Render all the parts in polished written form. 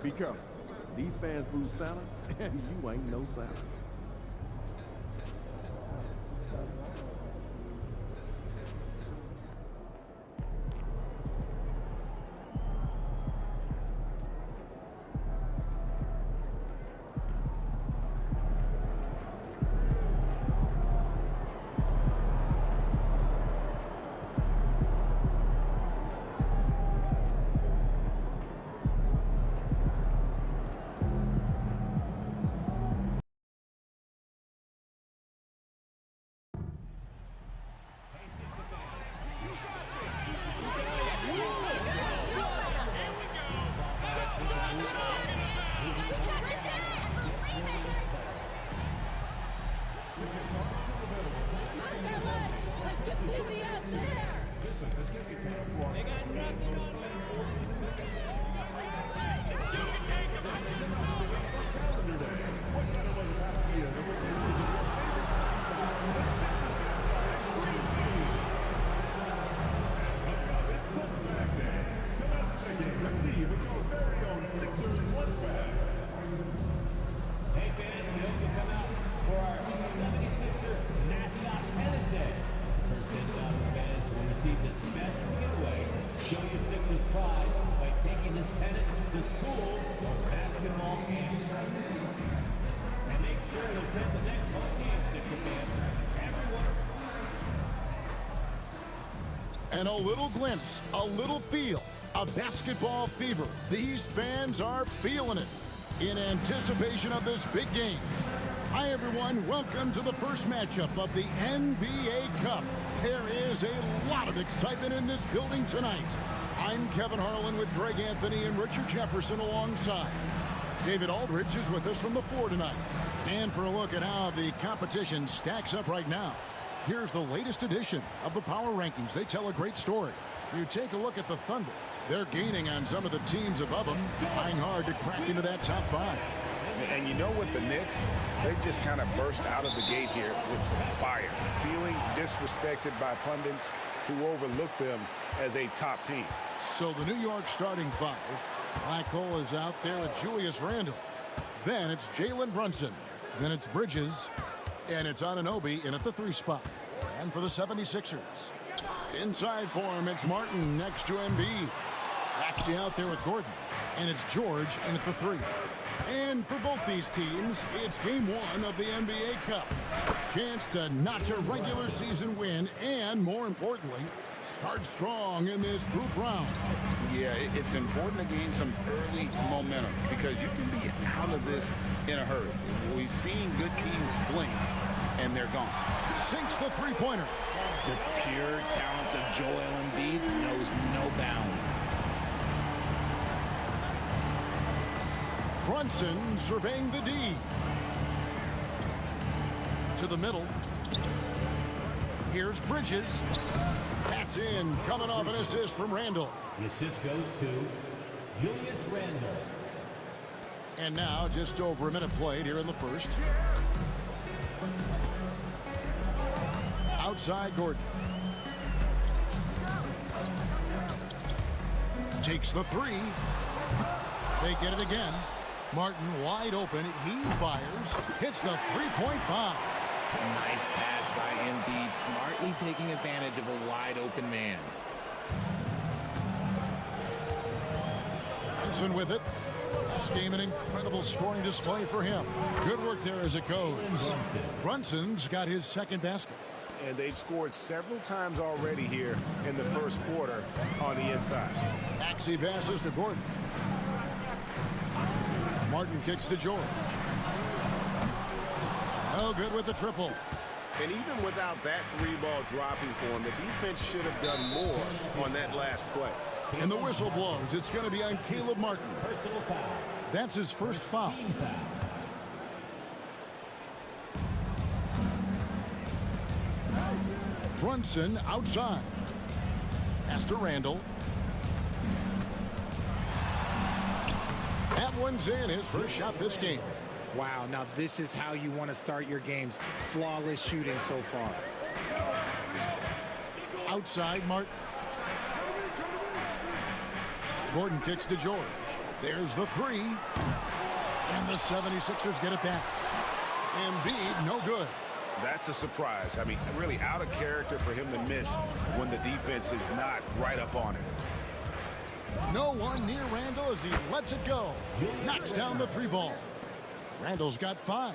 Be careful. These fans boo Santa, and you ain't no Santa. And a little glimpse, a little feel of basketball fever. These fans are feeling it in anticipation of this big game. Hi, everyone. Welcome to the first matchup of the NBA Cup. There is a lot of excitement in this building tonight. I'm Kevin Harlan with Greg Anthony and Richard Jefferson alongside. David Aldridge is with us from the floor tonight. And for a look at how the competition stacks up right now, here's the latest edition of the Power Rankings. They tell a great story. You take a look at the Thunder. They're gaining on some of the teams above them, trying hard to crack into that top five. And you know what, the Knicks, they just kind of burst out of the gate here with some fire, feeling disrespected by pundits who overlook them as a top team. So the New York starting five. Black Hole is out there with Julius Randle. Then it's Jalen Brunson. Then it's Bridges. And it's Anunoby in at the 3 spot. And for the 76ers, inside for him, it's Martin next to Embiid. Actually out there with Gordon. And it's George in at the 3. And for both these teams, it's game 1 of the NBA Cup. Chance to notch a regular season win and, more importantly, start strong in this group round. Yeah, it's important to gain some early momentum because you can be out of this in a hurry. We've seen good teams blink, and they're gone. Sinks the three-pointer. The pure talent of Joel Embiid knows no bounds. Brunson surveying the D. To the middle. Here's Bridges. That's in, coming off an assist from Randle. The assist goes to Julius Randle. And now just over a minute played here in the first. Outside Gordon. Takes the 3. They get it again. Martin wide open. He fires. Hits the three-point bomb. Nice pass by Embiid, smartly taking advantage of a wide open man. Brunson with it. This game an incredible scoring display for him. Good work there as it goes. Brunson's got his second basket. And they've scored several times already here in the first quarter on the inside. Maxey passes to Gordon. Martin kicks to George. No good with the triple. And even without that 3-ball dropping for him, the defense should have done more on that last play. And the whistle blows. It's going to be on Caleb Martin. That's his first foul. Brunson outside. Pass to Randle. That one's in, his first shot this game. Wow, now this is how you want to start your games. Flawless shooting so far. Outside, Martin. Gordon kicks to George. There's the three. And the 76ers get it back. Embiid, no good. That's a surprise. I mean, really out of character for him to miss when the defense is not right up on him. No one near Randall as he lets it go. Knocks down the three ball. Randall's got 5.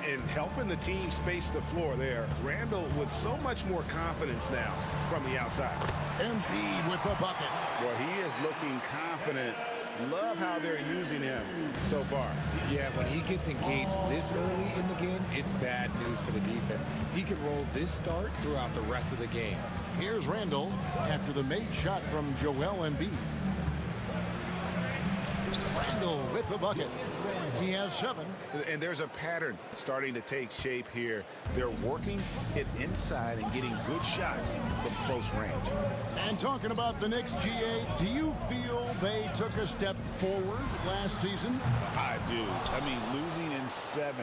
And helping the team space the floor there, Randall with so much more confidence now from the outside. Embiid with the bucket. Well, he is looking confident. Love how they're using him so far. Yeah, when he gets engaged this early in the game, it's bad news for the defense. He can roll this start throughout the rest of the game. Here's Randall after the made shot from Joel Embiid. Randall with the bucket. He has 7. And there's a pattern starting to take shape here. They're working it inside and getting good shots from close range. And talking about the Knicks, GA, do you feel they took a step forward last season? I do. I mean, losing in 7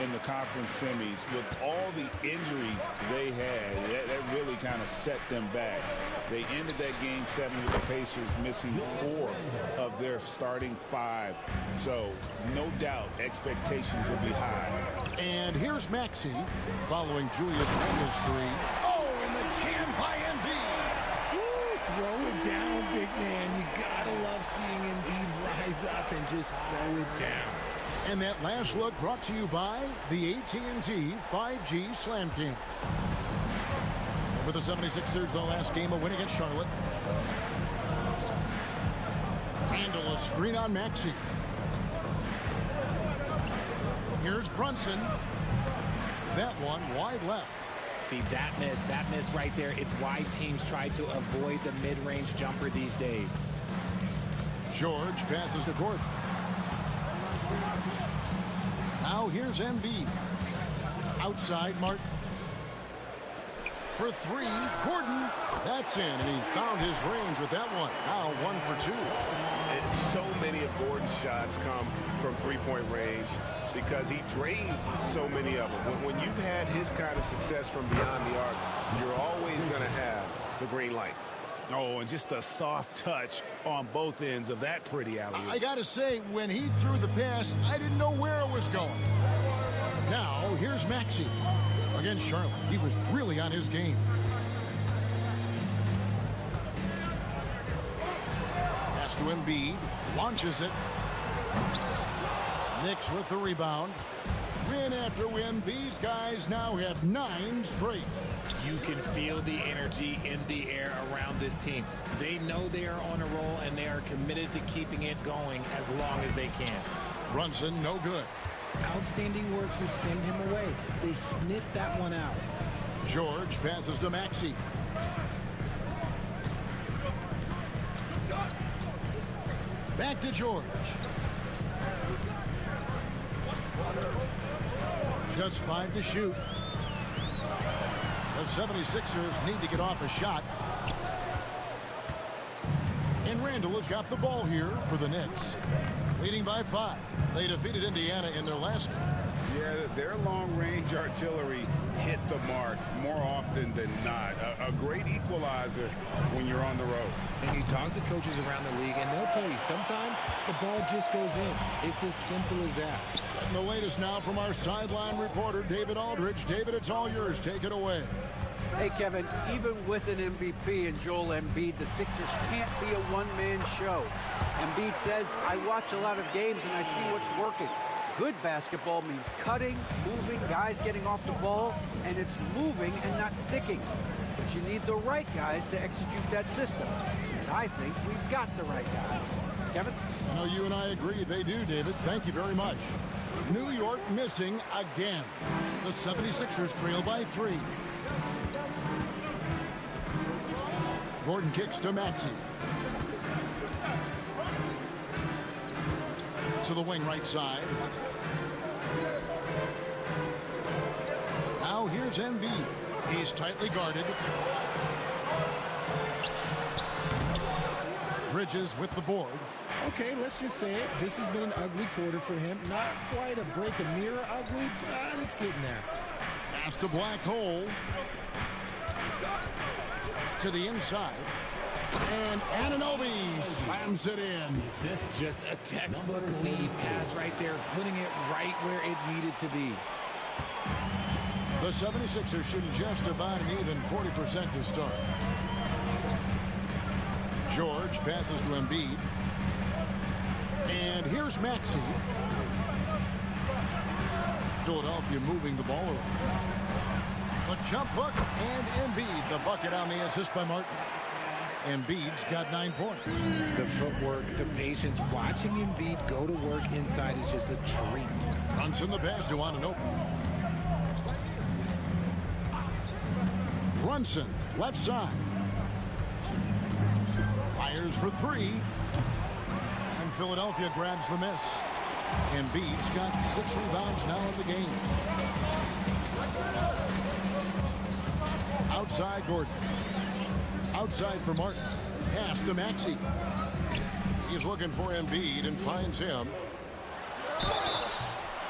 in the conference semis with all the injuries they had, that really kind of set them back. They ended that game 7 with the Pacers missing 4 of their starting 5. So no doubt expectations will be high. And here's Maxey following Julius Randle's 3. Oh, and the jam by Embiid. Woo, throw it down, big man. You gotta love seeing Embiid rise up and just throw it down. And that last look brought to you by the AT&T 5G Slam King. So for the 76ers, their last game of win against Charlotte. Handle a screen on Maxey. Here's Brunson. That one wide left. See, that miss right there. It's why teams try to avoid the mid-range jumper these days. George passes to Gordon. Now here's Embiid. Outside Martin. For 3, Gordon. That's in, and he found his range with that one. Now 1 for 2. And so many of Gordon's shots come from three-point range because he drains so many of them. When you've had his kind of success from beyond the arc, you're always going to have the green light. Oh, and just a soft touch on both ends of that pretty alley-oop. I got to say, when he threw the pass, I didn't know where it was going. Now, here's Maxey. Against Charlotte, he was really on his game. Pass to Embiid. Launches it. Knicks with the rebound. Win after win, these guys now have 9 straight. You can feel the energy in the air around this team. They know they are on a roll, and they are committed to keeping it going as long as they can. Brunson, no good. Outstanding work to send him away. They sniffed that one out. George passes to Maxey. Back to George. Just 5 to shoot. The 76ers need to get off a shot. And Randall has got the ball here for the Knicks. Leading by 5. They defeated Indiana in their last game. Yeah, their long-range artillery hit the mark more often than not. A great equalizer when you're on the road. And you talk to coaches around the league, and they'll tell you sometimes the ball just goes in. It's as simple as that. And the latest now from our sideline reporter, David Aldridge. David, it's all yours. Take it away. Hey, Kevin, even with an MVP and Joel Embiid, the Sixers can't be a one-man show. Embiid says, I watch a lot of games and I see what's working. Good basketball means cutting, moving, guys getting off the ball, and it's moving and not sticking. But you need the right guys to execute that system. And I think we've got the right guys. Kevin? No, you and I agree. They do, David. Thank you very much. New York missing again. The 76ers trail by 3. Gordon kicks to Maxey. To the wing right side. Now here's Embiid. He's tightly guarded. Bridges with the board. Okay, let's just say it. This has been an ugly quarter for him. Not quite a break a mirror ugly, but it's getting there. Pass to Black Hole. To the inside. And Anunoby slams Slams it in. Just a textbook lead pass right there, putting it right where it needed to be. The 76ers shooting just about an even 40% to start. George passes to Embiid. And here's Maxey. Philadelphia moving the ball around. The jump hook and Embiid. The bucket on the assist by Martin. Embiid's got 9 points. The footwork, the patience, watching Embiid go to work inside is just a treat. Brunson the pass to Anunoby. Brunson, left side. Fires for 3. And Philadelphia grabs the miss. Embiid's got 6 rebounds now in the game. Outside Gordon. Outside for Martin. Pass to Maxey. He's looking for Embiid and finds him.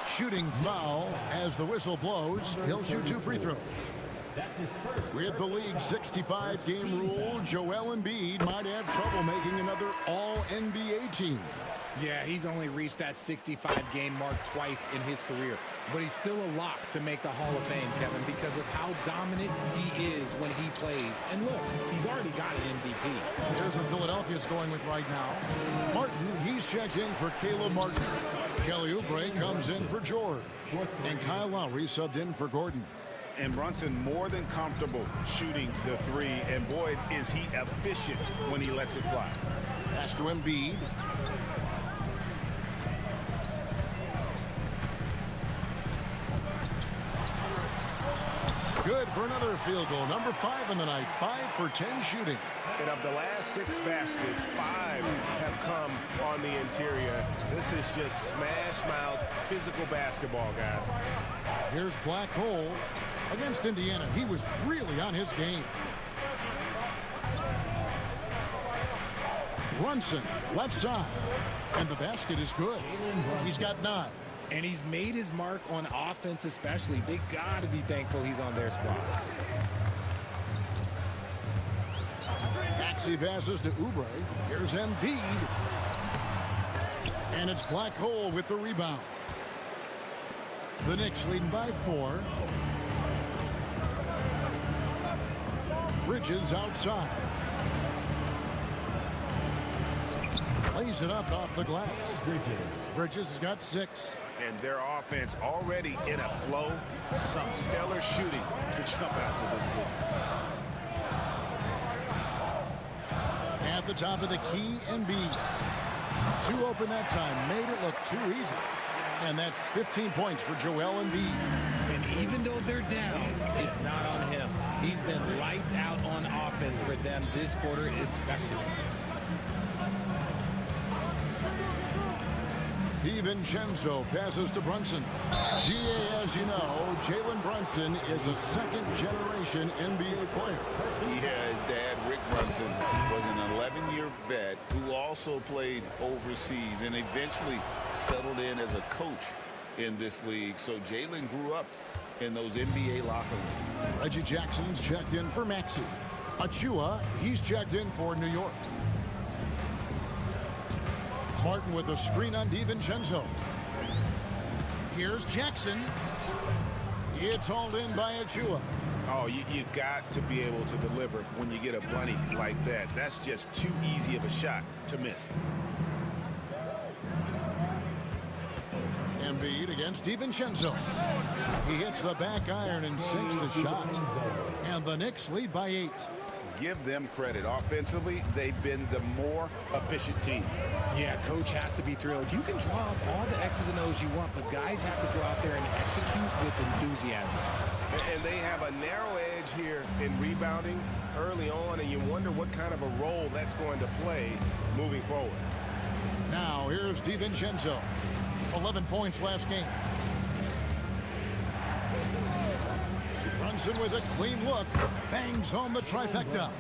Shooting foul as the whistle blows. He'll shoot 2 free throws. With the league's 65-game rule, Joel Embiid might have trouble making another All-NBA team. Yeah, he's only reached that 65-game mark twice in his career. But he's still a lock to make the Hall of Fame, Kevin, because of how dominant he is when he plays. And look, he's already got an MVP. Here's what Philadelphia's going with right now. Martin, he's checked in for Caleb Martin. Kelly Oubre comes in for George. And Kyle Lowry subbed in for Gordon. And Brunson more than comfortable shooting the 3. And boy, is he efficient when he lets it fly. Pass to Embiid. Good for another field goal. Number 5 in the night. 5 for 10 shooting. And of the last 6 baskets, 5 have come on the interior. This is just smash-mouth physical basketball, guys. Here's Black Hole against Indiana. He was really on his game. Brunson, left side. And the basket is good. He's got 9. And he's made his mark on offense especially. They got to be thankful he's on their squad. Maxey passes to Oubre. Here's Embiid. And it's Black Hole with the rebound. The Knicks leading by 4. Bridges outside. Plays it up off the glass. Bridges has got 6. And their offense already in a flow. Some stellar shooting to jump out to this league. At the top of the key, Embiid. 2 open that time. Made it look too easy. And that's 15 points for Joel Embiid. And even though they're down, it's not on him. He's been lights out on offense for them this quarter especially. DiVincenzo passes to Brunson. GA, as you know, Jalen Brunson is a second-generation NBA player. Yeah, his dad, Rick Brunson, was an 11-year vet who also played overseas and eventually settled in as a coach in this league. So Jalen grew up in those NBA locker rooms. Reggie Jackson's checked in for Maxey. Achua, he's checked in for New York. Martin with a screen on DiVincenzo. Here's Jackson. It's hauled in by Achua. Oh, you've got to be able to deliver when you get a bunny like that. That's just too easy of a shot to miss. Embiid against DiVincenzo. He hits the back iron and sinks the shot. And the Knicks lead by 8. Give them credit. Offensively, they've been the more efficient team. Yeah, coach has to be thrilled. You can draw up all the X's and O's you want, but guys have to go out there and execute with enthusiasm. And they have a narrow edge here in rebounding early on, and you wonder what kind of a role that's going to play moving forward. Now, here's DiVincenzo. 11 points last game. Brunson with a clean look. Bangs home the trifecta.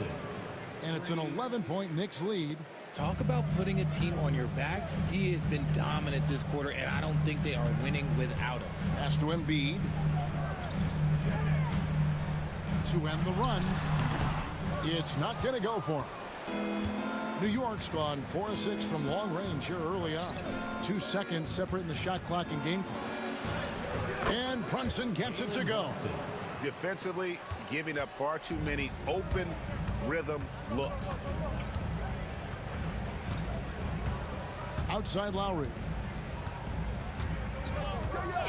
And it's an 11-point Knicks lead. Talk about putting a team on your back. He has been dominant this quarter, and I don't think they are winning without him. Pass to Embiid. To end the run. It's not going to go for him. New York's gone 4 of 6 from long range here early on. 2 seconds separating the shot clock and game clock. And Brunson gets it to go. Defensively, giving up far too many open rhythm looks. Outside Lowry.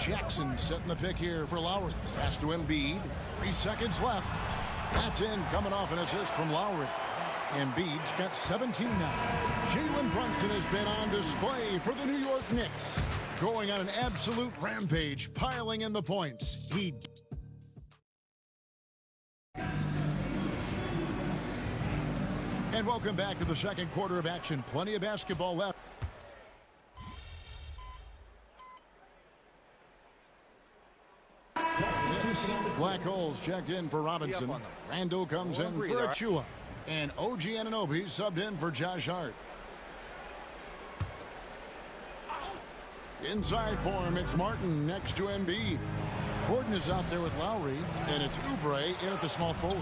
Jackson setting the pick here for Lowry. Pass to Embiid. 3 seconds left. That's in, coming off an assist from Lowry. Embiid's got 17 now. Jalen Brunson has been on display for the New York Knicks. Going on an absolute rampage, piling in the points. And welcome back to the second quarter of action. Plenty of basketball left. Black holes checked in for Robinson. Randall comes in for Achua. And OG Anunoby subbed in for Josh Hart. Inside for him, it's Martin next to Embiid. Gordon is out there with Lowry, and it's Oubre in at the small forward.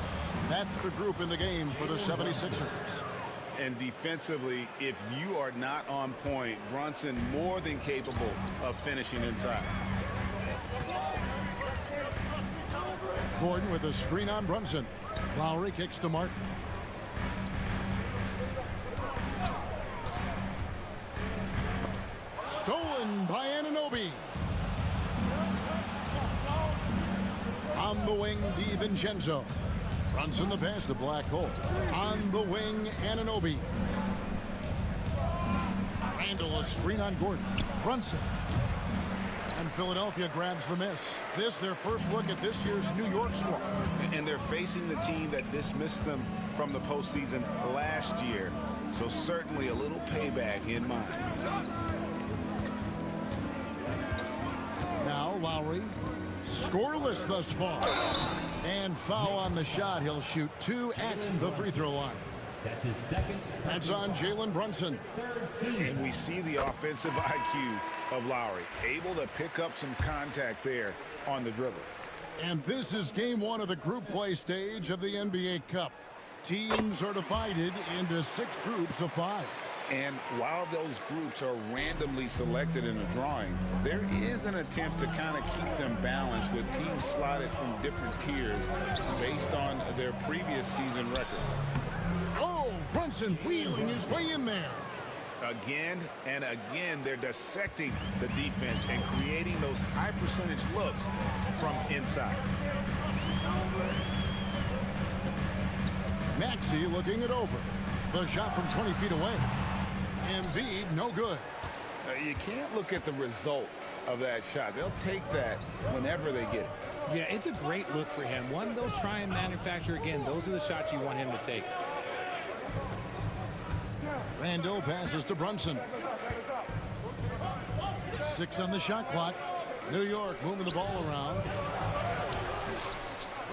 That's the group in the game for the 76ers. And defensively, if you are not on point, Brunson more than capable of finishing inside. Gordon with a screen on Brunson. Lowry kicks to Martin. Stolen by Anunoby. On the wing, DiVincenzo. Brunson the pass to Black Hole. On the wing, Anunoby. Randall a screen on Gordon. Brunson. And Philadelphia grabs the miss. This their first look at this year's New York squad. And they're facing the team that dismissed them from the postseason last year. So certainly a little payback in mind. Now Lowry. Scoreless thus far. And foul on the shot. He'll shoot 2 at the free throw line. That's his second. That's on Jalen Brunson. And we see the offensive IQ of Lowry, able to pick up some contact there on the dribble. And this is game 1 of the group play stage of the NBA Cup. Teams are divided into 6 groups of 5. And while those groups are randomly selected in a drawing, there is an attempt to kind of keep them balanced with teams slotted from different tiers based on their previous season record. Oh, Brunson wheeling his way in there. Again and again, they're dissecting the defense and creating those high percentage looks from inside. Maxey looking it over. The shot from 20 feet away. Embiid, no good. You can't look at the result of that shot. They'll take that whenever they get it. Yeah, it's a great look for him. One they'll try and manufacture again. Those are the shots you want him to take. Randall passes to Brunson. 6 on the shot clock. New York moving the ball around.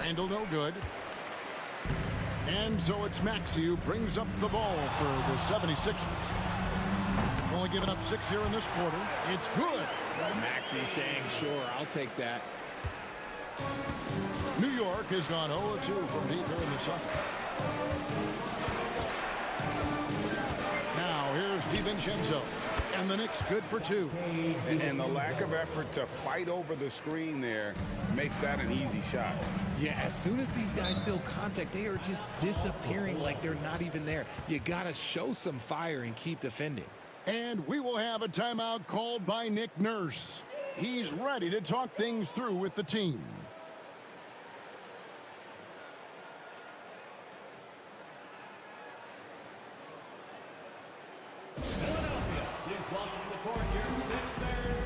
Randall no good. And so it's Maxey who brings up the ball for the 76ers. Only giving up 6 here in this quarter. It's good. Maxey saying, sure, I'll take that. New York has gone 0-2 from deep here in the second. Now here's DiVincenzo. And the Knicks good for 2. And the lack of effort to fight over the screen there makes that an easy shot. Yeah, as soon as these guys feel contact, they are just disappearing like they're not even there. You got to show some fire and keep defending. And we will have a timeout called by Nick Nurse. He's ready to talk things through with the team. Philadelphia is welcome to the court here, Sixers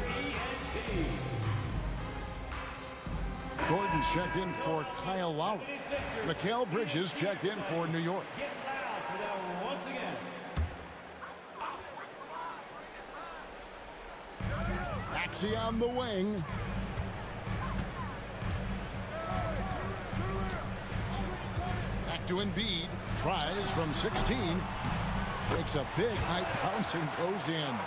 ENT. Gordon checked in for Kyle Lowry. Mikal Bridges checked in for New York. Get loud for them once again. Maxey on the wing. Back to Embiid. Tries from 16. Makes a big high bounce and goes in.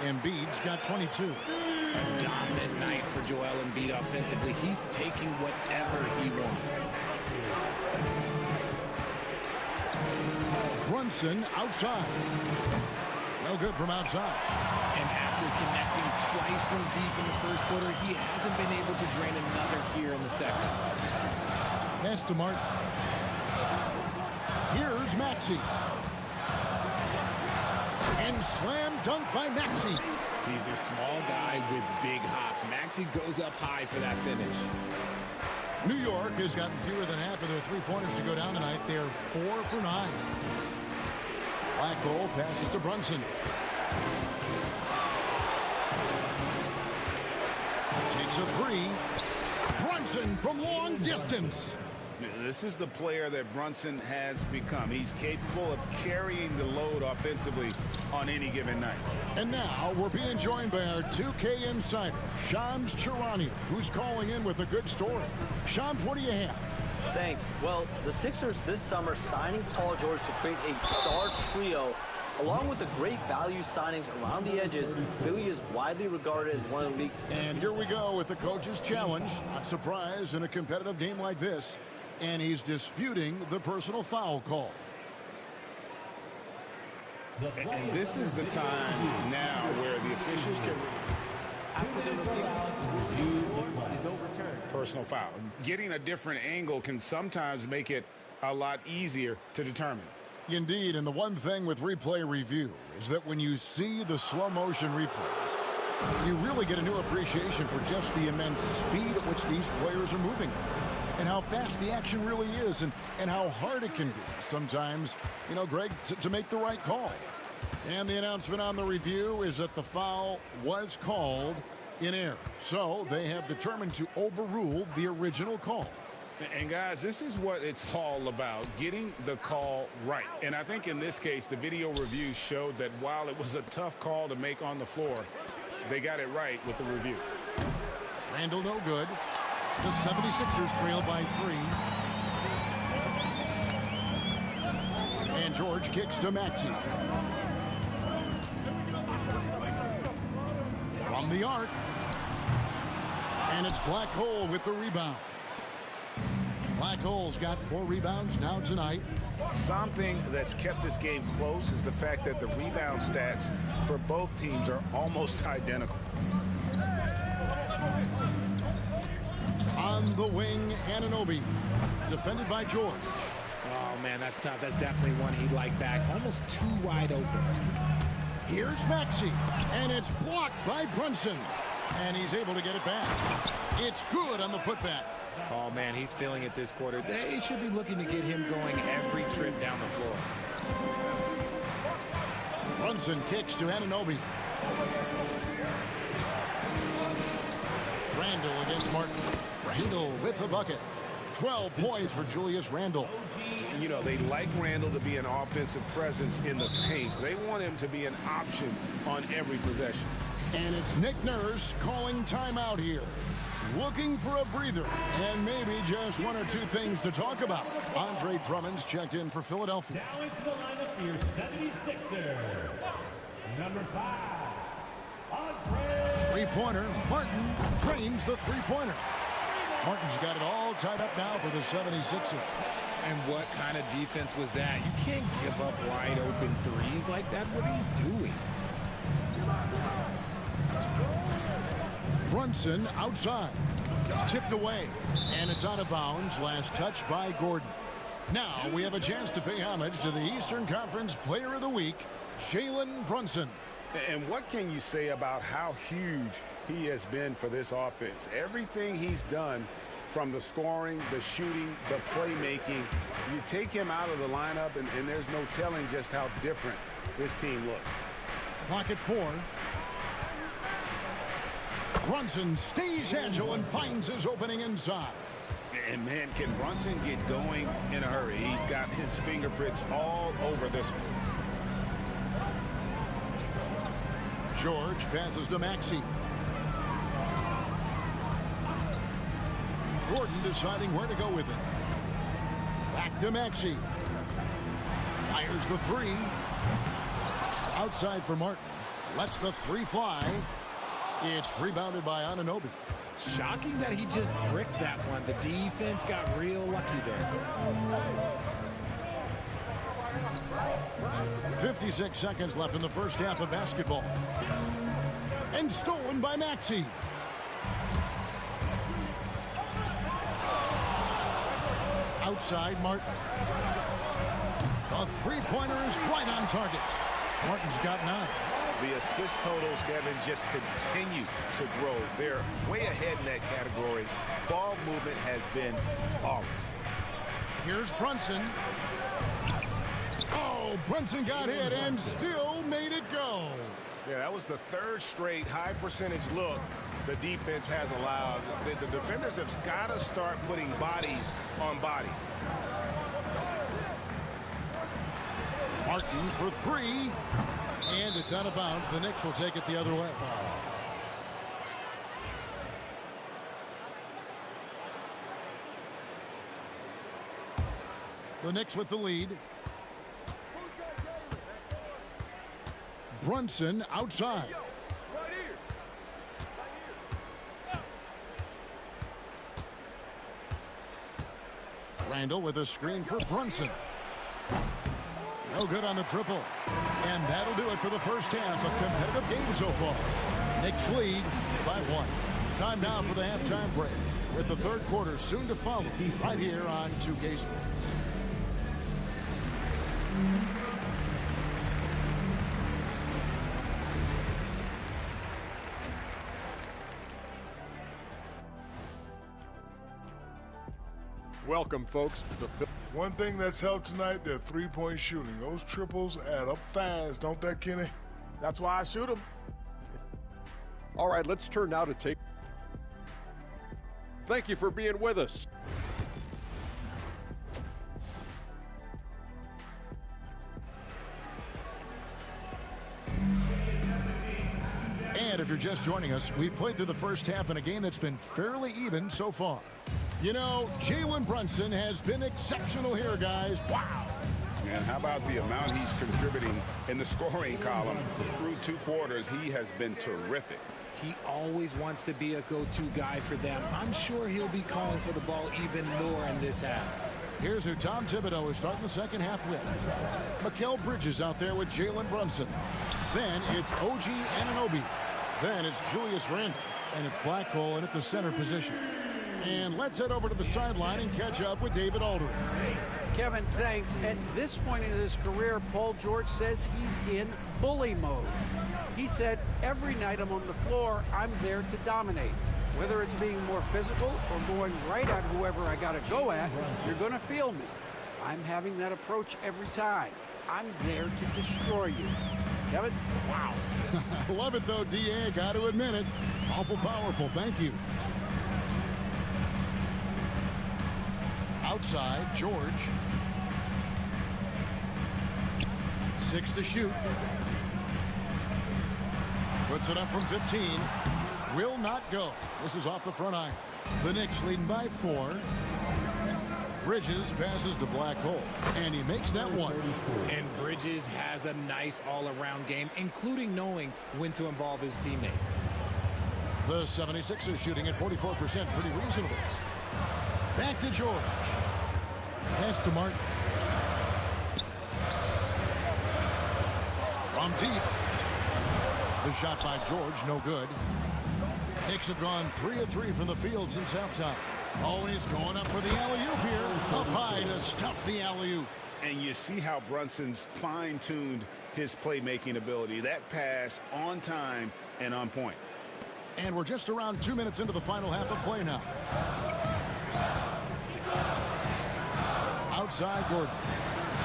Embiid's got 22. A dominant night for Joel Embiid offensively. He's taking whatever he wants. Brunson outside. No good from outside. And after connecting twice from deep in the first quarter, he hasn't been able to drain another here in the second. Pass to Martin. Here's Maxey. And slam dunk by Maxey. He's a small guy with big hops. Maxey goes up high for that finish. New York has gotten fewer than half of their three-pointers to go down tonight. They're 4 for 9. Black hole passes to Brunson. Takes a three. Brunson from long distance. This is the player that Brunson has become. He's capable of carrying the load offensively on any given night. And now we're being joined by our 2K insider, Shams Charania, who's calling in with a good story. Shams, what do you have? Thanks. Well, the Sixers this summer signing Paul George to create a star trio, along with the great value signings around the edges. Billy is widely regarded as one of the league. And here we go with the coach's challenge. Not surprised in a competitive game like this. And he's disputing the personal foul call. And this is the time now where the officials can... After the review is overturned. Personal foul. Getting a different angle can sometimes make it a lot easier to determine. Indeed, and the one thing with replay review is that when you see the slow motion replays, you really get a new appreciation for just the immense speed at which these players are moving. And how fast the action really is, and how hard it can be sometimes, you know, Greg, to make the right call. And the announcement on the review is that the foul was called in error. So they have determined to overrule the original call. And guys, this is what it's all about, getting the call right. And I think in this case, the video review showed that while it was a tough call to make on the floor, they got it right with the review. Randall no good. The 76ers trail by 3. And George kicks to Maxey. From the arc. And it's Black Hole with the rebound. Black Hole's got 4 rebounds now tonight. Something that's kept this game close is the fact that the rebound stats for both teams are almost identical. On the wing, Anunoby, defended by George. Oh, man, that's tough. That's definitely one he'd like back. Almost too wide open. Here's Maxey, and it's blocked by Brunson. And he's able to get it back. It's good on the putback. Oh, man, he's feeling it this quarter. They should be looking to get him going every trip down the floor. Brunson kicks to Anunoby. Randall against Martin. Randall with the bucket. 12 points for Julius Randle. You know, they like Randall to be an offensive presence in the paint. They want him to be an option on every possession. And it's Nick Nurse calling timeout here. Looking for a breather and maybe just 1 or 2 things to talk about. Andre Drummond's checked in for Philadelphia. Now into the lineup for your 76er. Number 5, Andre. Three-pointer. Martin drains the three-pointer. Martin's got it all tied up now for the 76ers. And what kind of defense was that? You can't give up wide open threes like that. What are you doing? Brunson outside. Tipped away. And it's out of bounds. Last touch by Gordon. Now we have a chance to pay homage to the Eastern Conference Player of the Week, Jalen Brunson. And what can you say about how huge he has been for this offense? Everything he's done, from the scoring, the shooting, the playmaking, you take him out of the lineup, and there's no telling just how different this team looks. Clock at 4. Brunson stays agile and finds his opening inside. And, man, can Brunson get going in a hurry? He's got his fingerprints all over this one. George passes to Maxey. Gordon deciding where to go with it. Back to Maxey. Fires the 3. Outside for Martin. Lets the 3 fly. It's rebounded by Anunoby. Shocking that he just bricked that one. The defense got real lucky there. 56 seconds left in the first half of basketball. And stolen by Maxey. Outside, Martin. A three-pointer is right on target. Martin's got 9. The assist totals, Kevin, just continue to grow. They're way ahead in that category. Ball movement has been flawless. Here's Brunson. Oh, Brunson got hit and still made it go. Yeah, that was the third straight high percentage look the defense has allowed. The defenders have got to start putting bodies on bodies. Martin for 3. And it's out of bounds. The Knicks will take it the other way. The Knicks with the lead. Brunson outside. Randall with a screen for Brunson. No good on the triple. And that'll do it for the first half. A competitive game so far. Knicks lead by 1. Time now for the halftime break, with the third quarter soon to follow right here on 2K Sports. Welcome, folks. One thing that's helped tonight, their three-point shooting. Those triples add up fast, don't they, Kenny? That's why I shoot them. All right, let's turn now to take. Thank you for being with us. And if you're just joining us, we've played through the first half in a game that's been fairly even so far. You know, Jalen Brunson has been exceptional here, guys. Wow. And how about the amount he's contributing in the scoring column? Through 2 quarters, he has been terrific. He always wants to be a go-to guy for them. I'm sure he'll be calling for the ball even more in this half. Here's who Tom Thibodeau is starting the second half with. Mikal Bridges out there with Jalen Brunson. Then it's OG Anunoby. Then it's Julius Randle. And it's Blackhole in at the center position. And let's head over to the sideline and catch up with David Aldridge. Kevin, thanks. At this point in his career, Paul George says he's in bully mode. He said, every night I'm on the floor, I'm there to dominate. Whether it's being more physical or going right at whoever I got to go at, you're going to feel me. I'm having that approach every time. I'm there to destroy you. Kevin? Wow. Love it, though, D.A. Got to admit it. Awful powerful. Thank you. Outside, George. 6 to shoot. Puts it up from 15. Will not go. This is off the front iron. The Knicks leading by 4. Bridges passes to Blackhole, and he makes that one. And Bridges has a nice all-around game, including knowing when to involve his teammates. The 76ers shooting at 44%, pretty reasonable. Back to George. Pass to Martin. From deep. The shot by George, no good. Knicks have gone 3 of 3 from the field since halftime. Always going up for the alley-oop here. Up high to stuff the alley-oop. And you see how Brunson's fine-tuned his playmaking ability. That pass on time and on point. And we're just around 2 minutes into the final half of play now. Outside Gordon.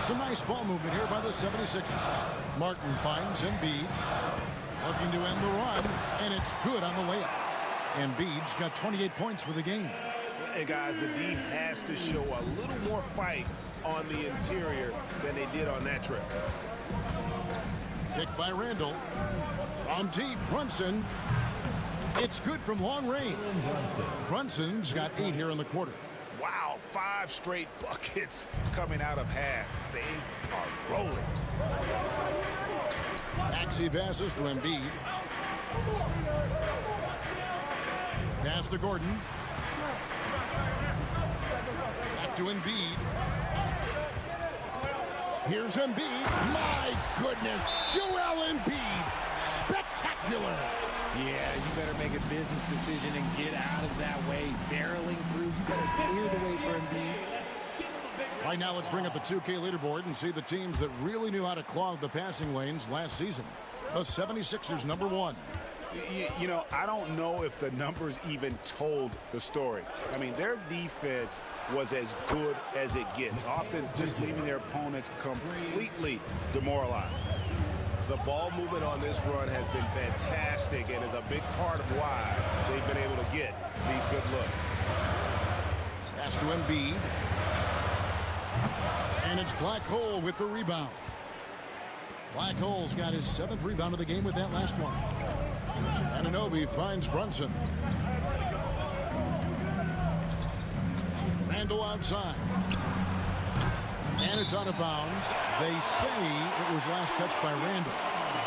Some nice ball movement here by the 76ers. Martin finds Embiid. Looking to end the run, and it's good on the layup. Embiid's got 28 points for the game. And guys, the D has to show a little more fight on the interior than they did on that trip. Picked by Randall. From deep, Brunson. It's good from long range. Brunson's got 8 here in the quarter. Wow, 5 straight buckets coming out of half. They are rolling. Maxey passes to Embiid. Pass to Gordon. Back to Embiid. Here's Embiid. My goodness, Joel Embiid. Spectacular. Yeah, you better make a business decision and get out of that way. Barreling through, you better clear the way for Embiid. Right now, let's bring up the 2K leaderboard and see the teams that really knew how to clog the passing lanes last season. The 76ers, number 1. You know, I don't know if the numbers even told the story. I mean, their defense was as good as it gets, often just leaving their opponents completely demoralized. The ball movement on this run has been fantastic and is a big part of why they've been able to get these good looks. Pass to Embiid. And it's Black Hole with the rebound. Black Hole's got his 7th rebound of the game with that last one. Anunoby finds Brunson. Randall outside. And it's out of bounds. They say it was last touched by Randall.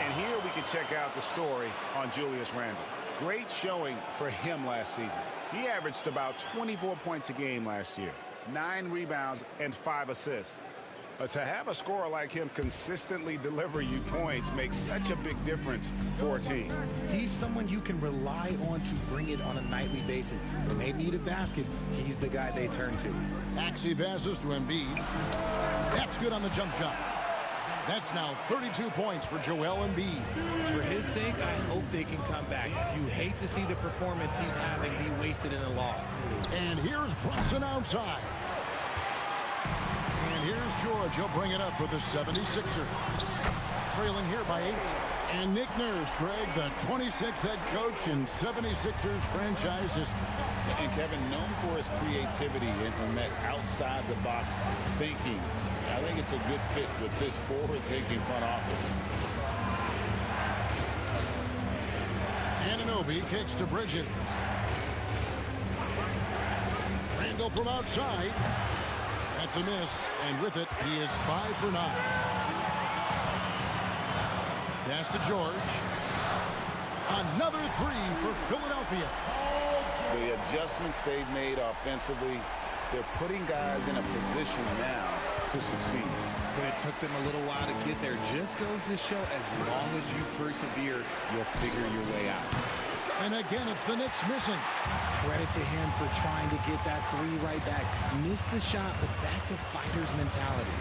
And here we can check out the story on Julius Randle. Great showing for him last season. He averaged about 24 points a game last year, 9 rebounds and 5 assists. To have a scorer like him consistently deliver you points makes such a big difference for a team. He's someone you can rely on to bring it on a nightly basis. When they need a basket, he's the guy they turn to. Maxey passes to Embiid. That's good on the jump shot. That's now 32 points for Joel Embiid. For his sake, I hope they can come back. You hate to see the performance he's having be wasted in a loss. And here's Brunson outside. And here's George. He'll bring it up for the 76ers. Trailing here by 8. And Nick Nurse, Greg, the 26th head coach in 76ers franchise history. And Kevin, known for his creativity and that outside-the-box thinking. I think it's a good fit with this forward-thinking front office. Anunoby kicks to Bridges. Randall from outside. That's a miss, and with it, he is 5 for 9. Pass to George. Another 3 for Philadelphia. The adjustments they've made offensively, they're putting guys in a position now to succeed. But it took them a little while to get there. Just goes to show, as long as you persevere, you'll figure your way out. And again, it's the Knicks missing. Credit to him for trying to get that 3 right back. Missed the shot, but that's a fighter's mentality.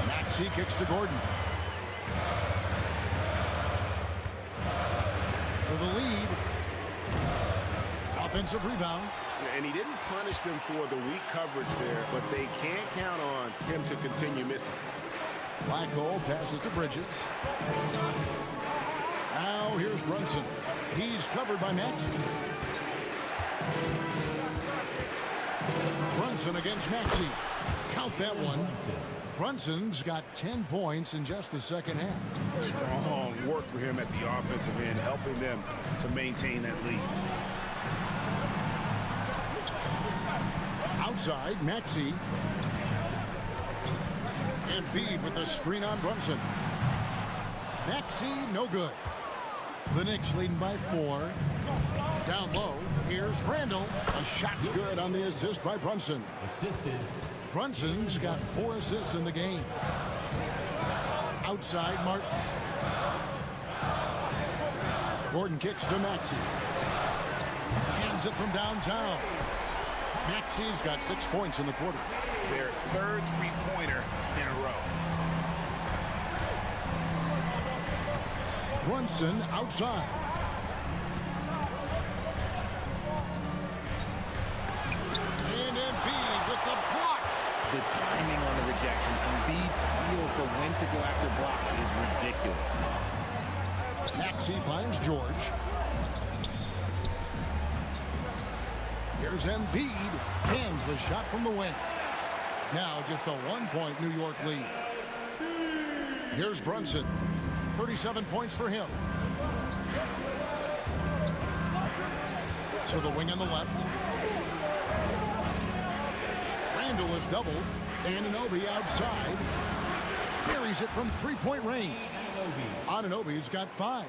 Maxey kicks to Gordon. For the lead. Offensive rebound. And he didn't punish them for the weak coverage there, but they can't count on him to continue missing. Black Hole passes to Bridges. Now here's Brunson. He's covered by Maxey. Brunson against Maxey. Count that one. Brunson's got 10 points in just the second half. Strong work for him at the offensive end, helping them to maintain that lead. Outside, Maxey. Embiid with the screen on Brunson. Maxey, no good. The Knicks leading by 4. Down low, here's Randall. A shot's good on the assist by Brunson. Brunson's got 4 assists in the game. Outside, Martin. Gordon kicks to Maxey. Hands it from downtown. Maxey's got 6 points in the quarter. Their 3rd three-pointer in a row. Brunson outside. And Embiid with the block. The timing on the rejection, Embiid's feel for when to go after blocks is ridiculous. Maxey finds George. Here's Embiid. Hands the shot from the wing. Now just a 1-point New York lead. Here's Brunson. 37 points for him. To the wing on the left. Randall is doubled. Anunoby outside. Carries it from 3-point range. Anunoby's got 5.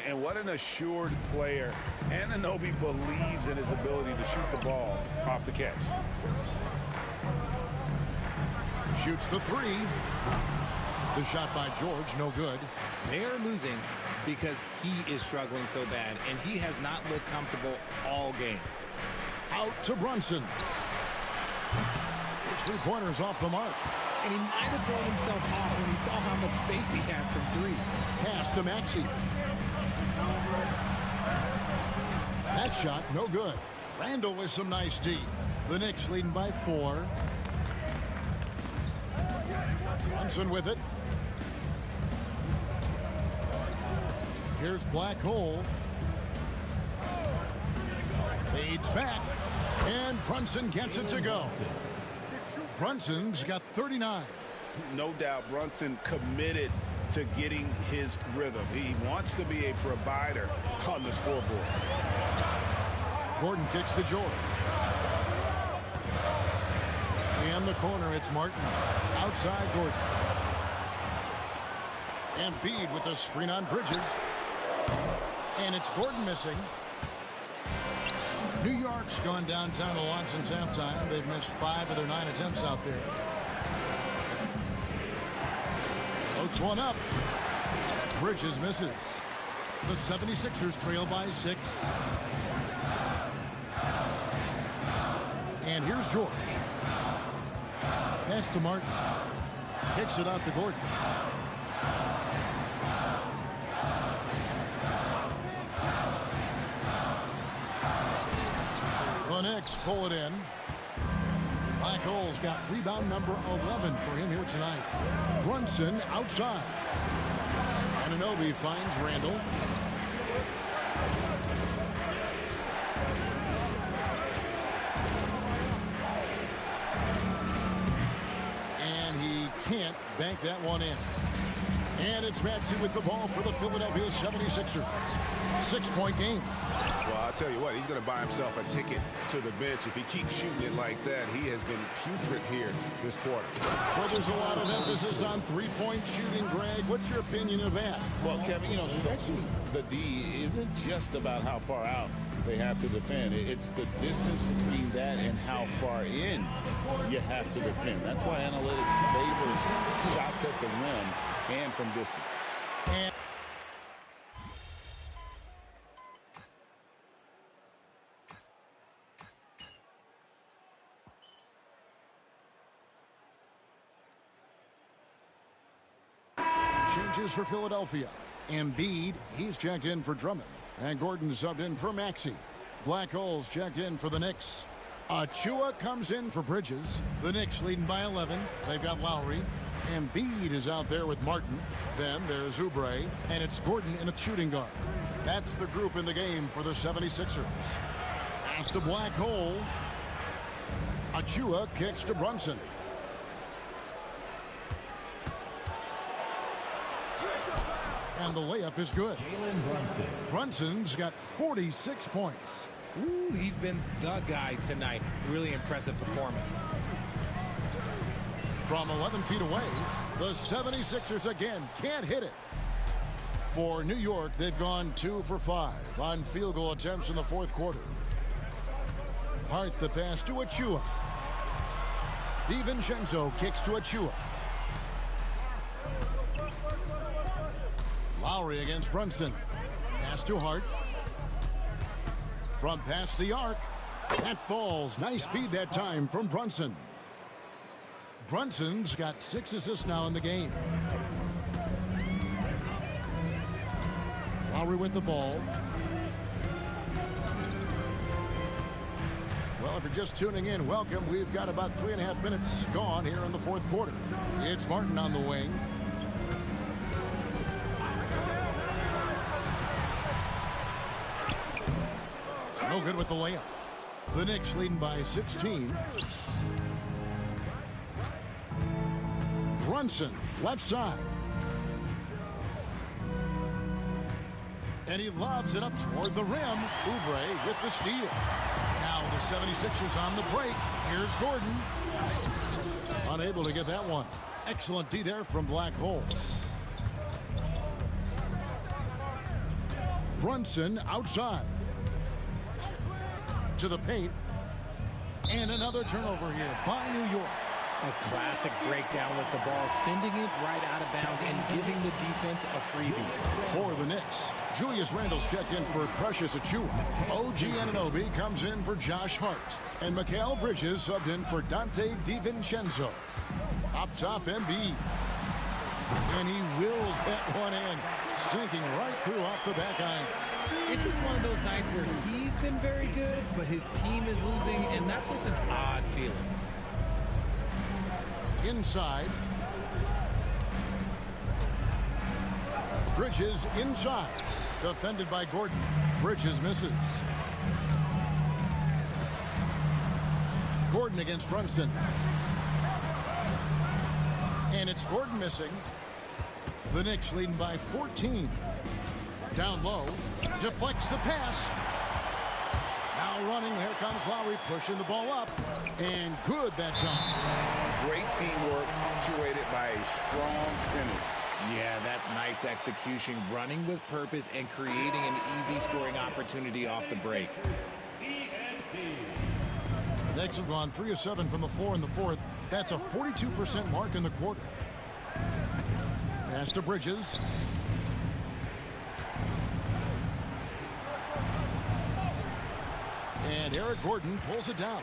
And what an assured player. Anunoby believes in his ability to shoot the ball off the catch. Shoots the three. The shot by George, no good. They're losing because he is struggling so bad, and he has not looked comfortable all game. Out to Brunson. His three-pointers off the mark. And he might have thrown himself off when he saw how much space he had from three. Pass to Maxey. That shot, no good. Randall with some nice D. The Knicks leading by 4. Brunson with it. Here's Black Hole. Fades back. And Brunson gets it to go. Brunson's got 39. No doubt Brunson committed to getting his rhythm. He wants to be a provider on the scoreboard. Gordon kicks to George. In the corner, it's Martin. Outside, Gordon. Embiid with a screen on Bridges. And it's Gordon missing. New York's gone downtown a lot since halftime. They've missed 5 of their 9 attempts out there. Floats one up. Bridges misses. The 76ers trail by 6. And here's George. Pass to Martin. Kicks it out to Gordon. The Knicks pull it in. Black Hole's got rebound number 11 for him here tonight. Brunson outside. Anunoby finds Randall. And he can't bank that one in. And it's Maxey with the ball for the Philadelphia 76ers. 6-point game. Well, I'll tell you what, he's going to buy himself a ticket to the bench. If he keeps shooting it like that, he has been putrid here this quarter. Well, there's a lot of emphasis on three-point shooting, Greg. What's your opinion of that? Well, Kevin, you know, stretching the D isn't just about how far out they have to defend. It's the distance between that and how far in you have to defend. That's why analytics favors shots at the rim and from distance. And changes for Philadelphia. Embiid, he's checked in for Drummond. And Gordon subbed in for Maxey. Black Hole's checked in for the Knicks. Achua comes in for Bridges. The Knicks leading by 11. They've got Lowry. Embiid is out there with Martin. Then there's Oubre. And it's Gordon in a shooting guard. That's the group in the game for the 76ers. Pass to Black Hole. Achua kicks to Brunson. And the layup is good. Brunson's got 46 points. Ooh, he's been the guy tonight. Really impressive performance. From 11 feet away, the 76ers again can't hit it. For New York, they've gone 2 for 5 on field goal attempts in the fourth quarter. Hart the pass to Achua. DiVincenzo kicks to Achua. Lowry against Brunson. Pass to Hart. From past the arc. That falls. Nice speed that time from Brunson. Brunson's got 6 assists now in the game. Lowry with the ball. Well, if you're just tuning in, welcome. We've got about 3.5 minutes gone here in the fourth quarter. It's Martin on the wing. No good with the layup. The Knicks leading by 16. Brunson, left side. And he lobs it up toward the rim. Oubre with the steal. Now the 76ers on the break. Here's Gordon. Unable to get that one. Excellent D there from Black Hole. Brunson outside. To the paint. And another turnover here by New York. A classic breakdown with the ball, sending it right out of bounds and giving the defense a freebie. For the Knicks, Julius Randle's checked in for Precious Achiuwa. OG Anunoby comes in for Josh Hart. And Mikal Bridges subbed in for Dante DiVincenzo. Up top, Embiid. And he wills that one in, sinking right through off the back iron. It's just one of those nights where he's been very good, but his team is losing, and that's just an odd feeling. Inside. Bridges inside. Defended by Gordon. Bridges misses. Gordon against Brunson. And it's Gordon missing. The Knicks leading by 14. Down low. Deflects the pass. Now running. Here comes Lowry pushing the ball up. And good that time. Great teamwork punctuated by a strong finish. Yeah, that's nice execution. Running with purpose and creating an easy scoring opportunity off the break. The Knicks have gone 3 of 7 from the floor in the fourth. That's a 42% mark in the quarter. Pass to Bridges. And Eric Gordon pulls it down.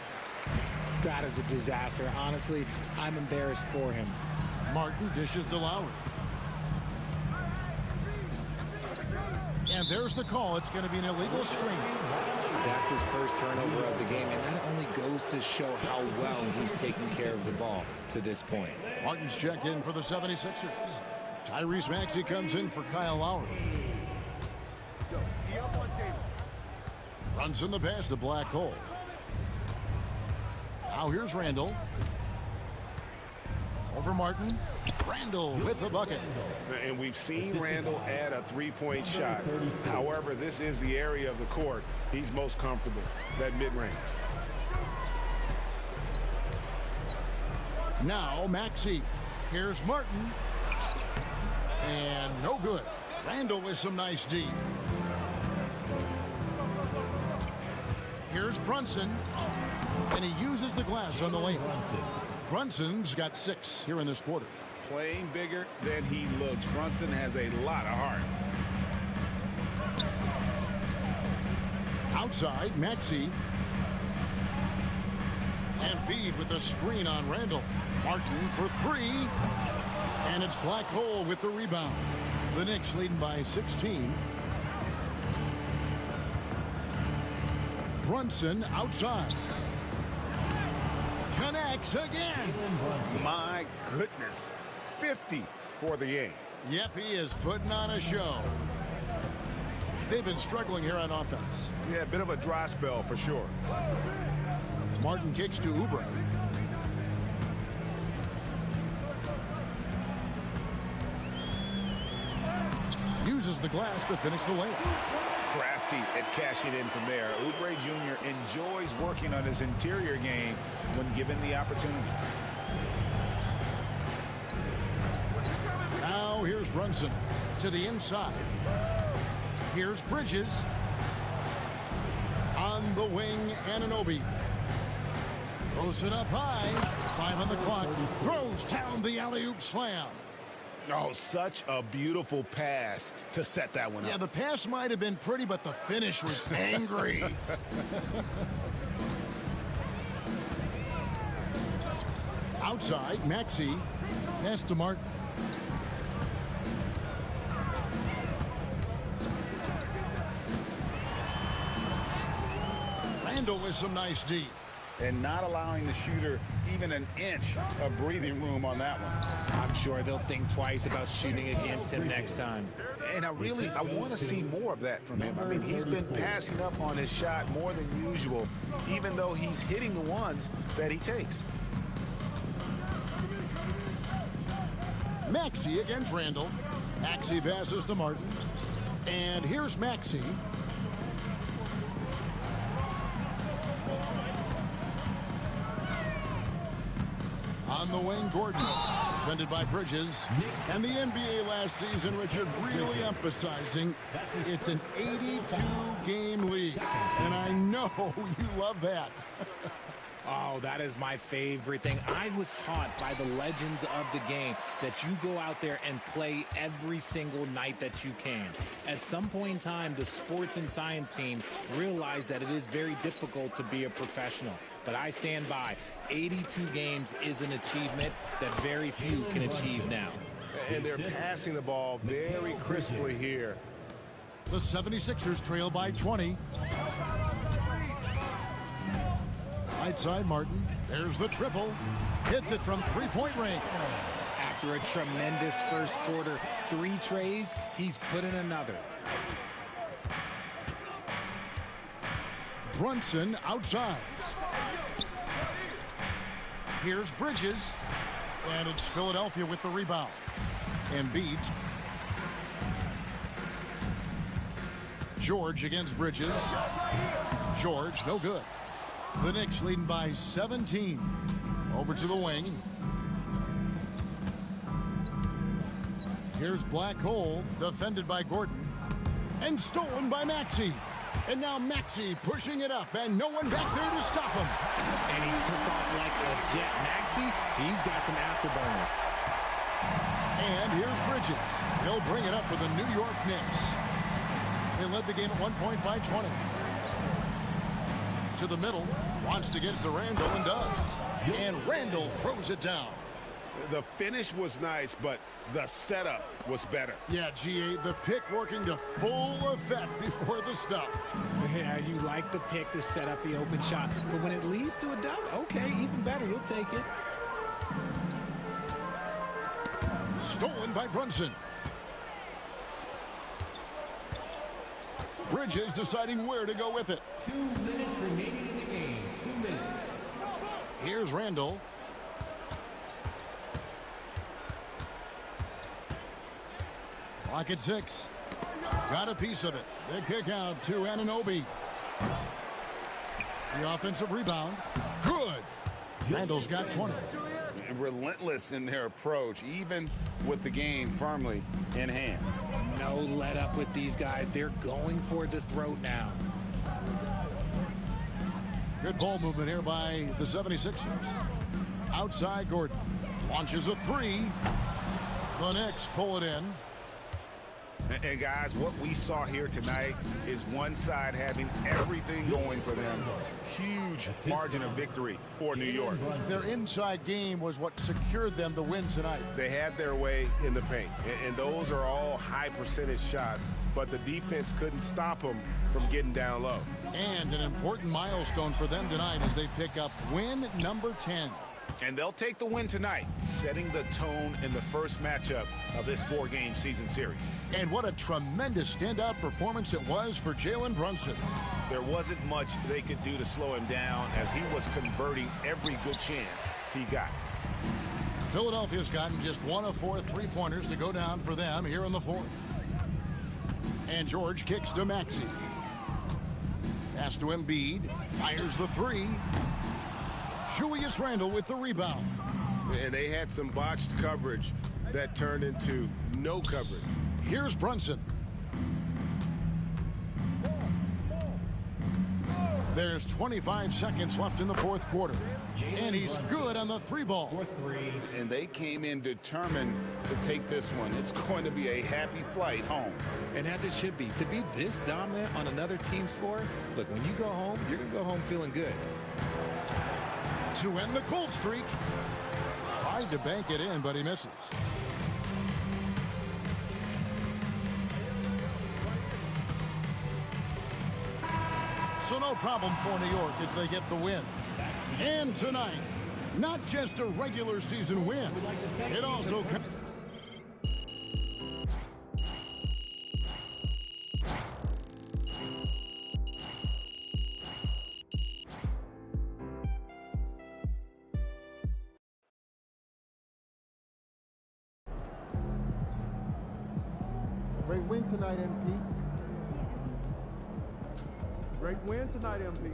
That is a disaster. Honestly, I'm embarrassed for him. Martin dishes to Lowry. And there's the call. It's going to be an illegal screen. That's his first turnover of the game, and that only goes to show how well he's taken care of the ball to this point. Martin's checked in for the 76ers. Tyrese Maxey comes in for Kyle Lowry. Runs in the pass to Black Hole. Now here's Randle. Over Martin. Randle with the bucket. And we've seen Randle add a three-point shot. However, this is the area of the court he's most comfortable, that mid-range. Now Maxey. Here's Martin. And no good. Randle with some nice D. Here's Brunson. And he uses the glass on the layup. Brunson's got 6 here in this quarter. Playing bigger than he looks. Brunson has a lot of heart. Outside, Maxey. Embiid with the screen on Randle. Martin for 3. And it's Black Hole with the rebound. The Knicks leading by 16. Brunson outside. Connects again. My goodness. 50 for the game. Yep, he is putting on a show. They've been struggling here on offense. Yeah, a bit of a dry spell for sure. Martin kicks to Oubre. Uses the glass to finish the layup. Crafty at cashing in from there. Oubre Jr. enjoys working on his interior game when given the opportunity. Now here's Brunson to the inside. Here's Bridges. On the wing, Anunoby. Throws it up high. 5 on the clock. Throws down the alley-oop slam. Oh, such a beautiful pass to set that one up. Yeah, the pass might have been pretty, but the finish was angry. Outside, Maxey. Pass to Martin. Randle with some nice D. And not allowing the shooter even an inch of breathing room on that one. I'm sure they'll think twice about shooting against him next time. And I want to see more of that from him. I mean, he's been passing up on his shot more than usual, even though he's hitting the ones that he takes. Maxey against Randle. Maxey passes to Martin. And here's Maxey. On the wing, Gordon. Defended by Bridges. And the NBA last season, Richard, really emphasizing it's an 82-game league. And I know you love that. Oh, that is my favorite thing. I was taught by the legends of the game that you go out there and play every single night that you can. At some point in time, the sports and science team realized that it is very difficult to be a professional. But I stand by. 82 games is an achievement that very few can achieve now. And they're passing the ball very crisply here. The 76ers trail by 20. Right side, Martin. There's the triple. Hits it from three-point range. After a tremendous first quarter, 3 trays, he's put in another. Brunson outside. Here's Bridges. And it's Philadelphia with the rebound. Embiid. George against Bridges. George, no good. The Knicks leading by 17. Over to the wing. Here's Black Hole, defended by Gordon. And stolen by Maxey. And now Maxey pushing it up, and no one back there to stop him. And he took off like a jet. Maxey, he's got some afterburners. And here's Bridges. He'll bring it up for the New York Knicks. They led the game at 1 point by 20. To the middle, wants to get it to Randall and does. And Randall throws it down. The finish was nice, but the setup was better. Yeah, GA, the pick working to full effect before the stuff. Yeah, you like the pick to set up the open shot. But when it leads to a dunk, okay, even better, you'll take it. Stolen by Brunson. Bridges deciding where to go with it. 2 minutes remaining in the game. 2 minutes. Here's Randall. Clock at 6. Got a piece of it. They kick out to Anunoby. The offensive rebound. Good. Randall's got 20. And relentless in their approach, even with the game firmly in hand. No let up with these guys. They're going for the throat now. Good ball movement here by the 76ers. Outside, Gordon launches a 3. The Knicks pull it in. And guys, what we saw here tonight is one side having everything going for them. Huge margin of victory for New York. Their inside game was what secured them the win tonight. They had their way in the paint, and those are all high percentage shots, but the defense couldn't stop them from getting down low. And an important milestone for them tonight as they pick up win number 10. And they'll take the win tonight, setting the tone in the first matchup of this 4-game season series. And what a tremendous standout performance it was for Jalen Brunson. There wasn't much they could do to slow him down as he was converting every good chance he got. Philadelphia's gotten just 1 of 4 3-pointers to go down for them here in the 4th. And George kicks to Maxey. Pass to Embiid. Fires the 3. Julius Randle with the rebound. And they had some botched coverage that turned into no coverage. Here's Brunson. There's 25 seconds left in the 4th quarter. And he's good on the 3-ball. And they came in determined to take this one. It's going to be a happy flight home. And as it should be. To be this dominant on another team's floor, look, when you go home, you're going to go home feeling good. To end the cold streak. Tried to bank it in, but he misses. So no problem for New York as they get the win. And tonight, not just a regular season win, it also comes. Great win tonight, MP. Great win tonight, MP.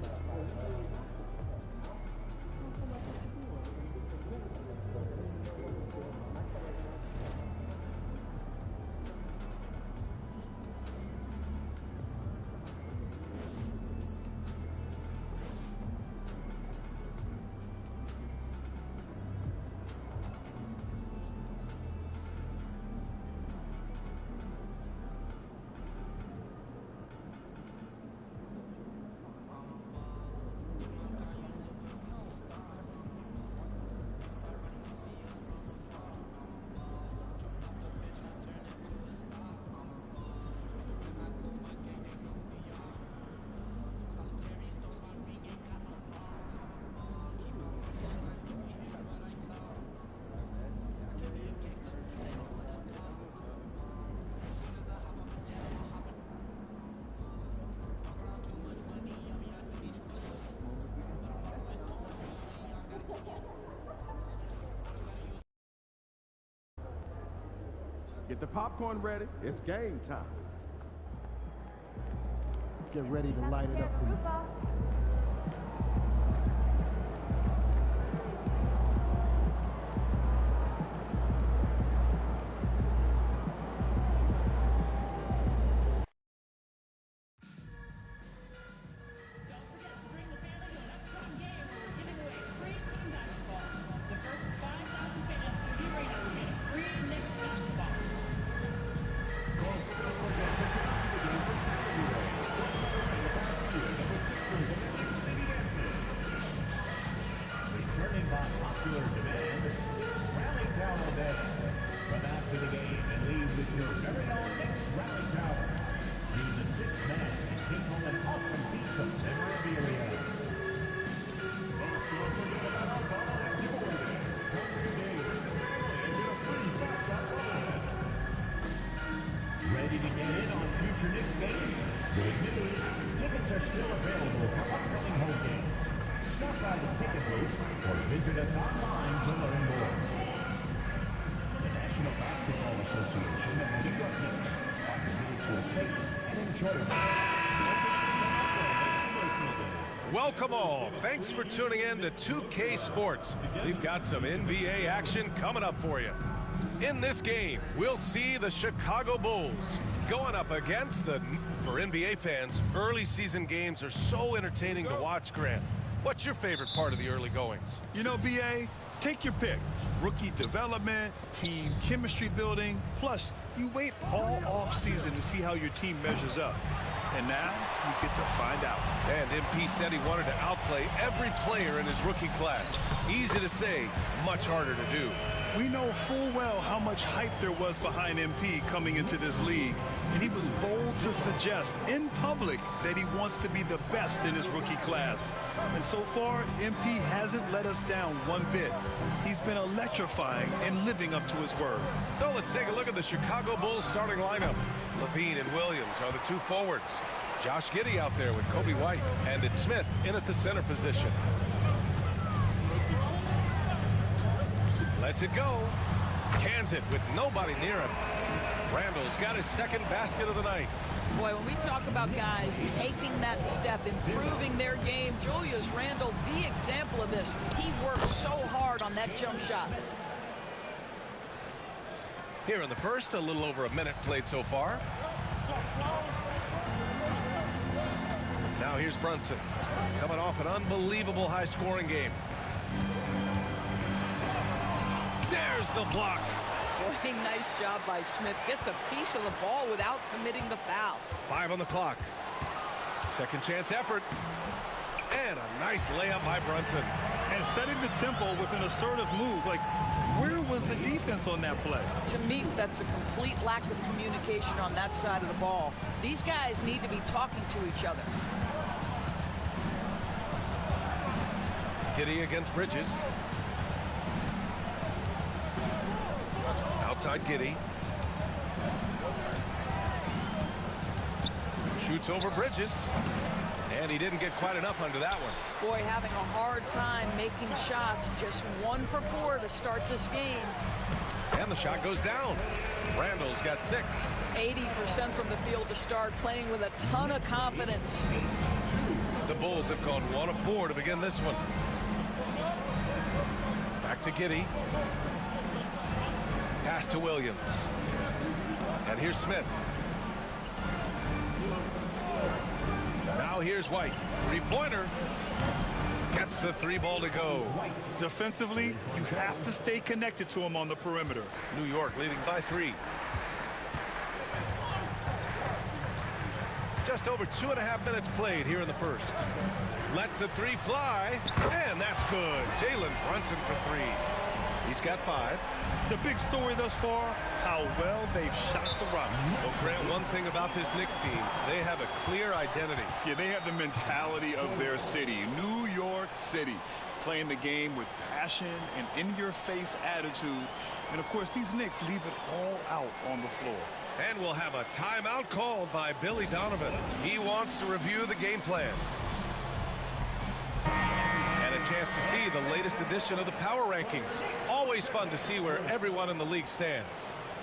Get the popcorn ready. It's game time. Get ready to light it up tonight. Ready to get in on future Knicks games? Good news. Tickets are still available for upcoming home games. Stop by the ticket booth or visit us online to learn more. The National Basketball Association and the New York Knicks are committed to a safe and enjoyable. Welcome all. Thanks for tuning in to 2K Sports. We've got some NBA action coming up for you. In this game, we'll see the Chicago Bulls going up against the... For NBA fans, early season games are so entertaining to watch, Grant. What's your favorite part of the early goings? You know, BA, take your pick. Rookie development, team chemistry building, plus you wait all off-season to see how your team measures up. And now you get to find out. And MP said he wanted to outplay every player in his rookie class. Easy to say, much harder to do. We know full well how much hype there was behind MP coming into this league, and he was bold to suggest in public that he wants to be the best in his rookie class. And so far, MP hasn't let us down one bit. He's been electrifying and living up to his word. So let's take a look at the Chicago Bulls starting lineup. Levine and Williams are the two forwards. Josh Giddey out there with Kobe White, and it's Smith in at the center position. Lets it go. Cans it with nobody near him. Randall's got his second basket of the night. Boy, when we talk about guys taking that step, improving their game, Julius Randle, the example of this. He worked so hard on that jump shot. Here in the first, a little over a minute played so far. Now here's Brunson, coming off an unbelievable high-scoring game. There's the block. Boy, nice job by Smith. Gets a piece of the ball without committing the foul. 5 on the clock. Second chance effort. And a nice layup by Brunson. And setting the tempo with an assertive move. Like, where was the defense on that play? To me, that's a complete lack of communication on that side of the ball. These guys need to be talking to each other. Giddey against Bridges. Outside Giddey. Shoots over Bridges. And he didn't get quite enough under that one. Boy, having a hard time making shots. Just 1 for 4 to start this game. And the shot goes down. Randall's got 6. 80% from the field to start, playing with a ton of confidence. The Bulls have gone 1 of 4 to begin this one. Back to Giddey. Pass to Williams. And here's Smith. Now here's White. Three-pointer. Gets the 3 ball to go. Defensively, you have to stay connected to him on the perimeter. New York leading by 3. Just over 2.5 minutes played here in the first. Lets the 3 fly, and that's good. Jalen Brunson for 3. He's got 5. The big story thus far, how well they've shot the rock. Well, Grant, one thing about this Knicks team, they have a clear identity. Yeah, they have the mentality of their city, New York City, playing the game with passion and in-your-face attitude. And, of course, these Knicks leave it all out on the floor. And we'll have a timeout called by Billy Donovan. He wants to review the game plan. And a chance to see the latest edition of the Power Rankings. Always fun to see where everyone in the league stands.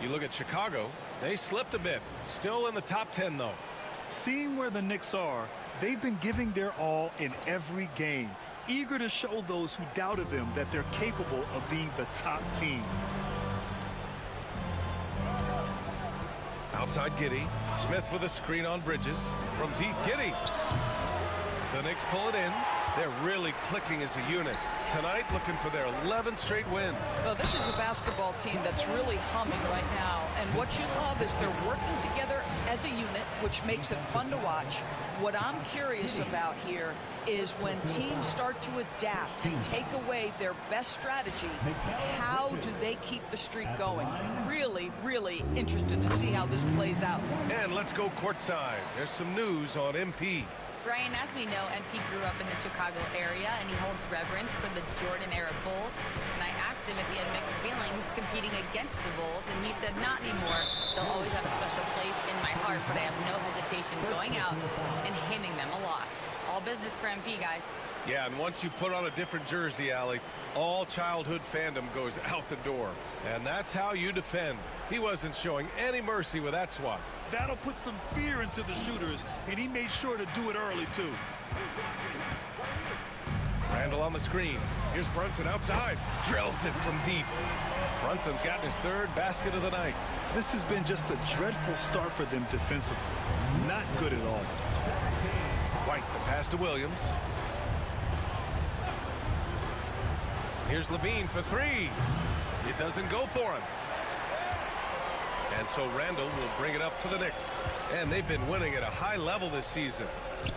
You look at Chicago, they slipped a bit. Still in the top 10, though. Seeing where the Knicks are, they've been giving their all in every game, eager to show those who doubted them that they're capable of being the top team. Outside Giddey. Smith with a screen on Bridges. From deep, Giddey. The Knicks pull it in. They're really clicking as a unit. Tonight, looking for their 11th straight win. Well, this is a basketball team that's really humming right now. And what you love is they're working together as a unit, which makes it fun to watch. What I'm curious about here is when teams start to adapt and take away their best strategy, how do they keep the streak going? Really, really interested to see how this plays out. And let's go courtside. There's some news on MP. Brian, as we know, MP grew up in the Chicago area, and he holds reverence for the Jordan-era Bulls. And I asked him if he had mixed feelings competing against the Bulls, and he said, not anymore. They'll always have a special place in my heart, but I have no hesitation going out and handing them a loss. All business for MP, guys. Yeah, and once you put on a different jersey, Allie, all childhood fandom goes out the door. And that's how you defend. He wasn't showing any mercy with that swat. That'll put some fear into the shooters, and he made sure to do it early, too. Randall on the screen. Here's Brunson outside. Drills it from deep. Brunson's gotten his third basket of the night. This has been just a dreadful start for them defensively. Not good at all. White, the pass to Williams. Here's Levine for three. It doesn't go for him. And so Randall will bring it up for the Knicks. And they've been winning at a high level this season.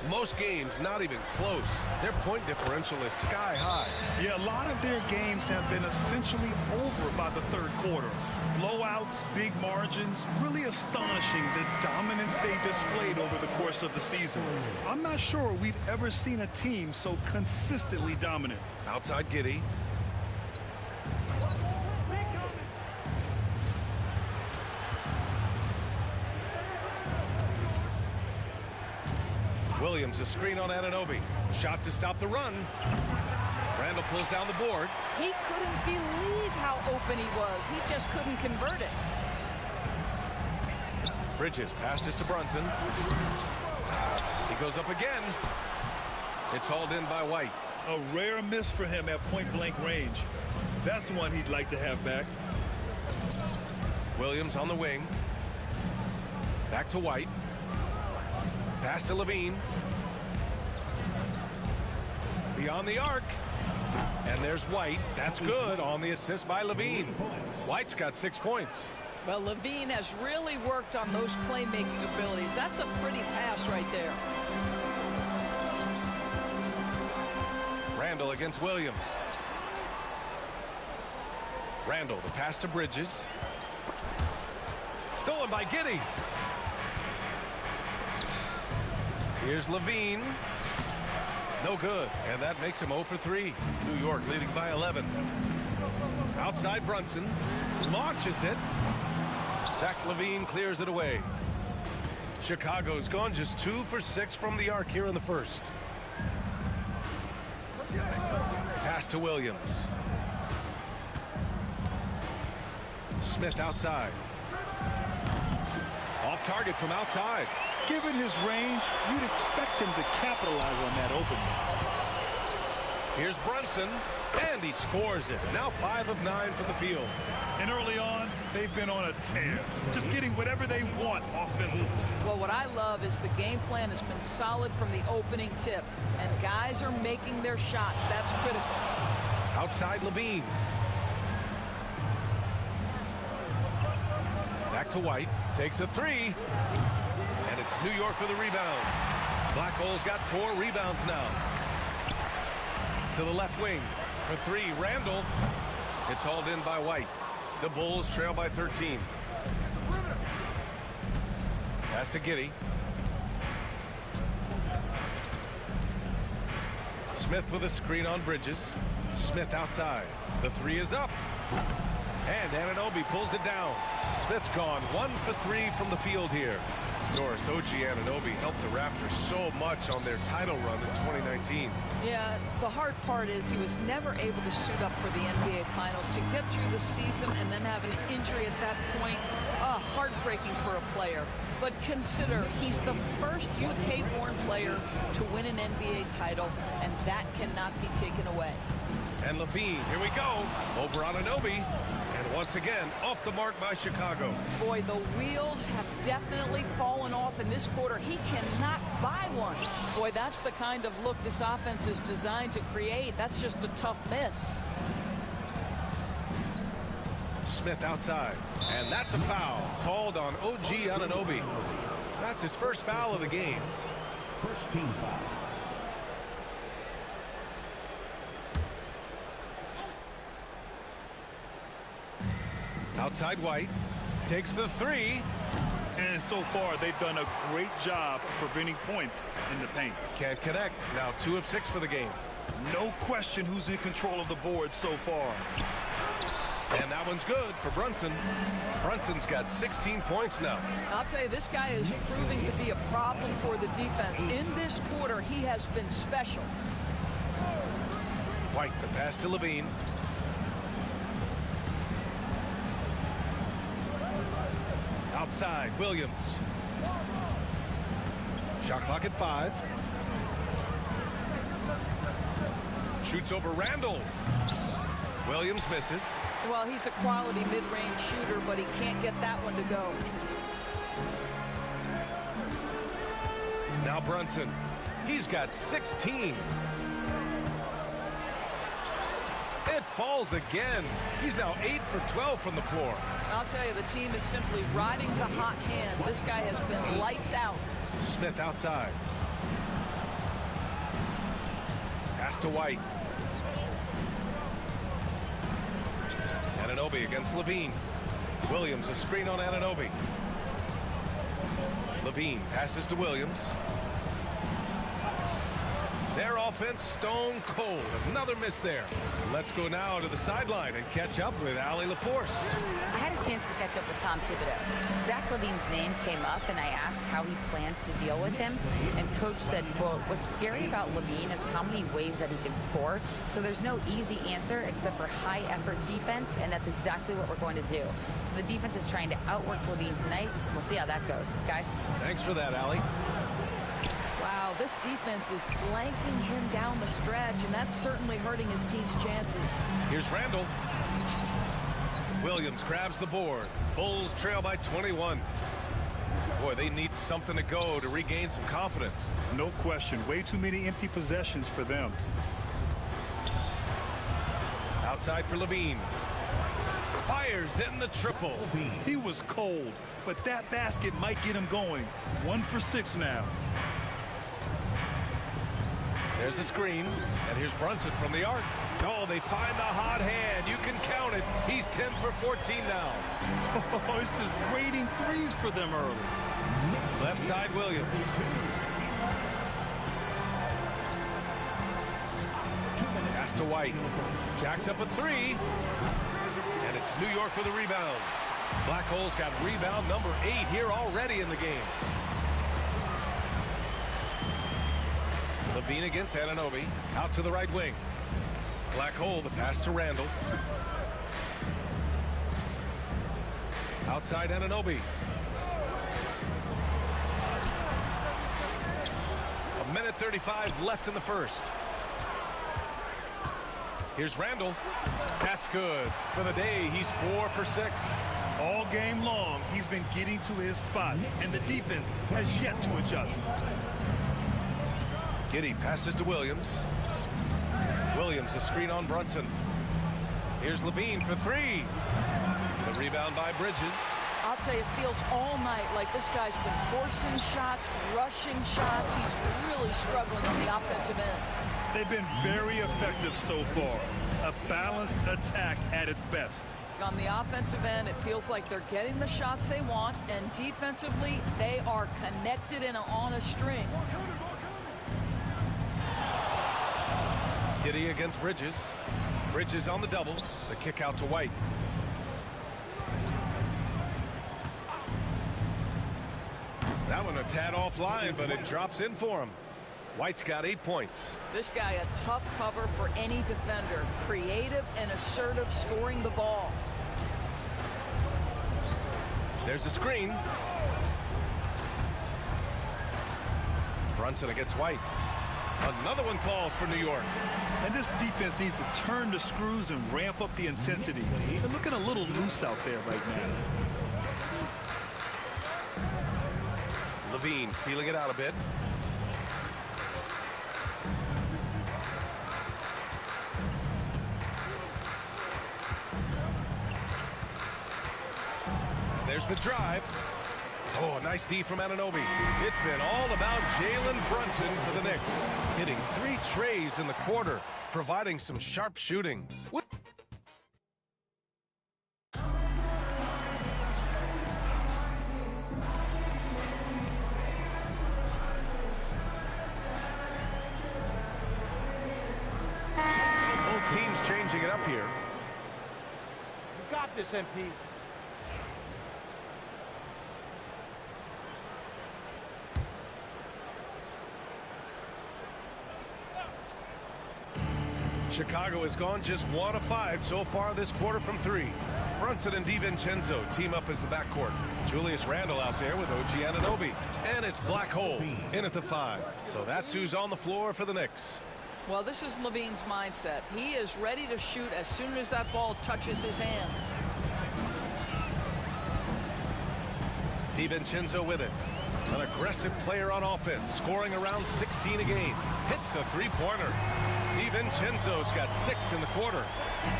Most games not even close. Their point differential is sky high. Yeah, a lot of their games have been essentially over by the third quarter. Blowouts, big margins, really astonishing the dominance they displayed over the course of the season. I'm not sure we've ever seen a team so consistently dominant. Outside Giddey. Williams, a screen on Anunoby. Shot to stop the run. Randall pulls down the board. He couldn't believe how open he was. He just couldn't convert it. Bridges passes to Brunson. He goes up again. It's hauled in by White. A rare miss for him at point-blank range. That's one he'd like to have back. Williams on the wing. Back to White. Pass to Levine. Beyond the arc. And there's White. That's good on the assist by Levine. White's got 6 points. Well, Levine has really worked on those playmaking abilities. That's a pretty pass right there. Randall against Williams. Randall, the pass to Bridges. Stolen by Giddey. Here's Levine. No good, and that makes him 0 for 3. New York leading by 11. Outside Brunson. Launches it. Zach Levine clears it away. Chicago's gone just 2 for 6 from the arc here in the first. Pass to Williams. Smith outside. Off target from outside. Given his range, you'd expect him to capitalize on that opening. Here's Brunson, and he scores it. Now 5 of 9 from the field. And early on, they've been on a tear, just getting whatever they want offensively. Well, what I love is the game plan has been solid from the opening tip, and guys are making their shots. That's critical. Outside Levine. Back to White, takes a three. And it's New York with a rebound. Black Hole's got 4 rebounds now. To the left wing for 3, Randall. It's hauled in by White. The Bulls trail by 13. Pass to Giddey. Smith with a screen on Bridges. Smith outside. The 3 is up. And Anunoby pulls it down. Smith's gone 1 for 3 from the field here. Norris, OG Anunoby helped the Raptors so much on their title run in 2019. Yeah, the hard part is he was never able to suit up for the NBA Finals. To get through the season and then have an injury at that point, heartbreaking for a player. But consider, he's the first UK-born player to win an NBA title, and that cannot be taken away. And Levine, here we go, over Anunoby. And once again, off the mark by Chicago. Boy, the wheels have definitely fallen off in this quarter. He cannot buy one. Boy, that's the kind of look this offense is designed to create. That's just a tough miss. Smith outside, and that's a foul called on OG Anunoby. That's his first foul of the game. First team foul. Outside White, takes the three. And so far, they've done a great job preventing points in the paint. Can't connect. Now 2 of 6 for the game. No question who's in control of the board so far. And that one's good for Brunson. Brunson's got 16 points now. I'll tell you, this guy is proving to be a problem for the defense. In this quarter, he has been special. White, the pass to Levine. Outside, Williams. Shot clock at 5. Shoots over Randall. Williams misses. Well, he's a quality mid-range shooter, but he can't get that one to go. Now Brunson. He's got 16. It falls again. He's now 8 for 12 from the floor. I'll tell you, the team is simply riding the hot hand. This guy has been lights out. Smith outside. Pass to White. Anunoby against Levine. Williams, a screen on Anunoby. Levine passes to Williams. Their offense stone cold. Another miss there. Let's go now to the sideline and catch up with Allie LaForce. I had a chance to catch up with Tom Thibodeau. Zach Levine's name came up, and I asked how he plans to deal with him. And Coach said, quote, what's scary about Levine is how many ways that he can score. So there's no easy answer except for high-effort defense, and that's exactly what we're going to do. So the defense is trying to outwork Levine tonight. We'll see how that goes. Guys? Thanks for that, Allie. Wow, this defense is blanking him down the stretch, and that's certainly hurting his team's chances. Here's Randall. Williams grabs the board. Bulls trail by 21. Boy, they need something to go to regain some confidence. No question. Way too many empty possessions for them. Outside for Levine. Fires in the triple. He was cold, but that basket might get him going. 1 for 6 now. There's a screen, and here's Brunson from the arc. Oh, they find the hot hand. You can count it. He's 10 for 14 now. Oh, he's just waiting threes for them early. Left side, Williams. Pass to White. Jacks up a 3. And it's New York with a rebound. Black Hole's got rebound number 8 here already in the game. Levine against Anunoby. Out to the right wing. Black Hole, the pass to Randall. Outside Anunoby. A minute 35 left in the first. Here's Randall. That's good. For the day, he's 4 for 6. All game long, he's been getting to his spots, and the defense has yet to adjust. Giddey passes to Williams. Williams, a screen on Brunson. Here's Levine for 3. The rebound by Bridges. I'll tell you, it feels all night like this guy's been forcing shots, rushing shots. He's really struggling on the offensive end. They've been very effective so far. A balanced attack at its best. On the offensive end, it feels like they're getting the shots they want, and defensively, they are connected and on a string. Giddey against Bridges. Bridges on the double. The kick out to White. That one a tad offline, but it drops in for him. White's got 8 points. This guy a tough cover for any defender. Creative and assertive scoring the ball. There's a screen. Brunson against White. Another one falls for New York. And this defense needs to turn the screws and ramp up the intensity. They're looking a little loose out there right now. Levine feeling it out a bit. There's the drive. Oh, a nice D from Anunoby. It's been all about Jalen Brunson for the Knicks. Hitting 3 trays in the quarter, providing some sharp shooting. Both teams changing it up here. You got this, MP. Chicago has gone just 1 of 5 so far this quarter from 3. Brunson and DiVincenzo team up as the backcourt. Julius Randle out there with OG Anunoby. And it's Black Hole in at the 5. So that's who's on the floor for the Knicks. Well, this is Levine's mindset. He is ready to shoot as soon as that ball touches his hand. DiVincenzo with it. An aggressive player on offense, scoring around 16 a game. Hits a three-pointer. DiVincenzo's got 6 in the quarter.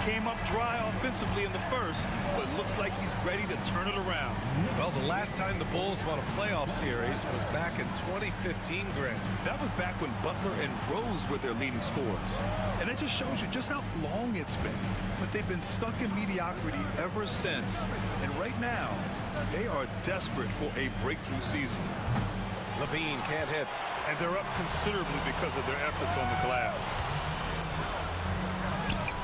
Came up dry offensively in the first, but looks like he's ready to turn it around. Well, the last time the Bulls won a playoff series was back in 2015, Grant. That was back when Butler and Rose were their leading scorers. And it just shows you just how long it's been. But they've been stuck in mediocrity ever since. And right now, they are desperate for a breakthrough season. Levine can't hit. And they're up considerably because of their efforts on the glass.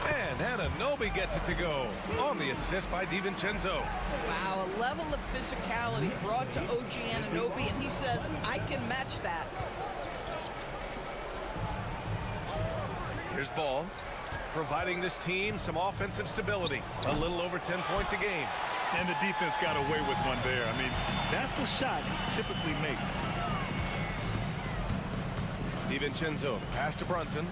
And Anunoby gets it to go on the assist by DiVincenzo. Wow, a level of physicality brought to OG Anunoby, and he says, I can match that. Here's Ball, providing this team some offensive stability. A little over 10 points a game. And the defense got away with one there. I mean, that's a shot he typically makes. DiVincenzo, pass to Brunson.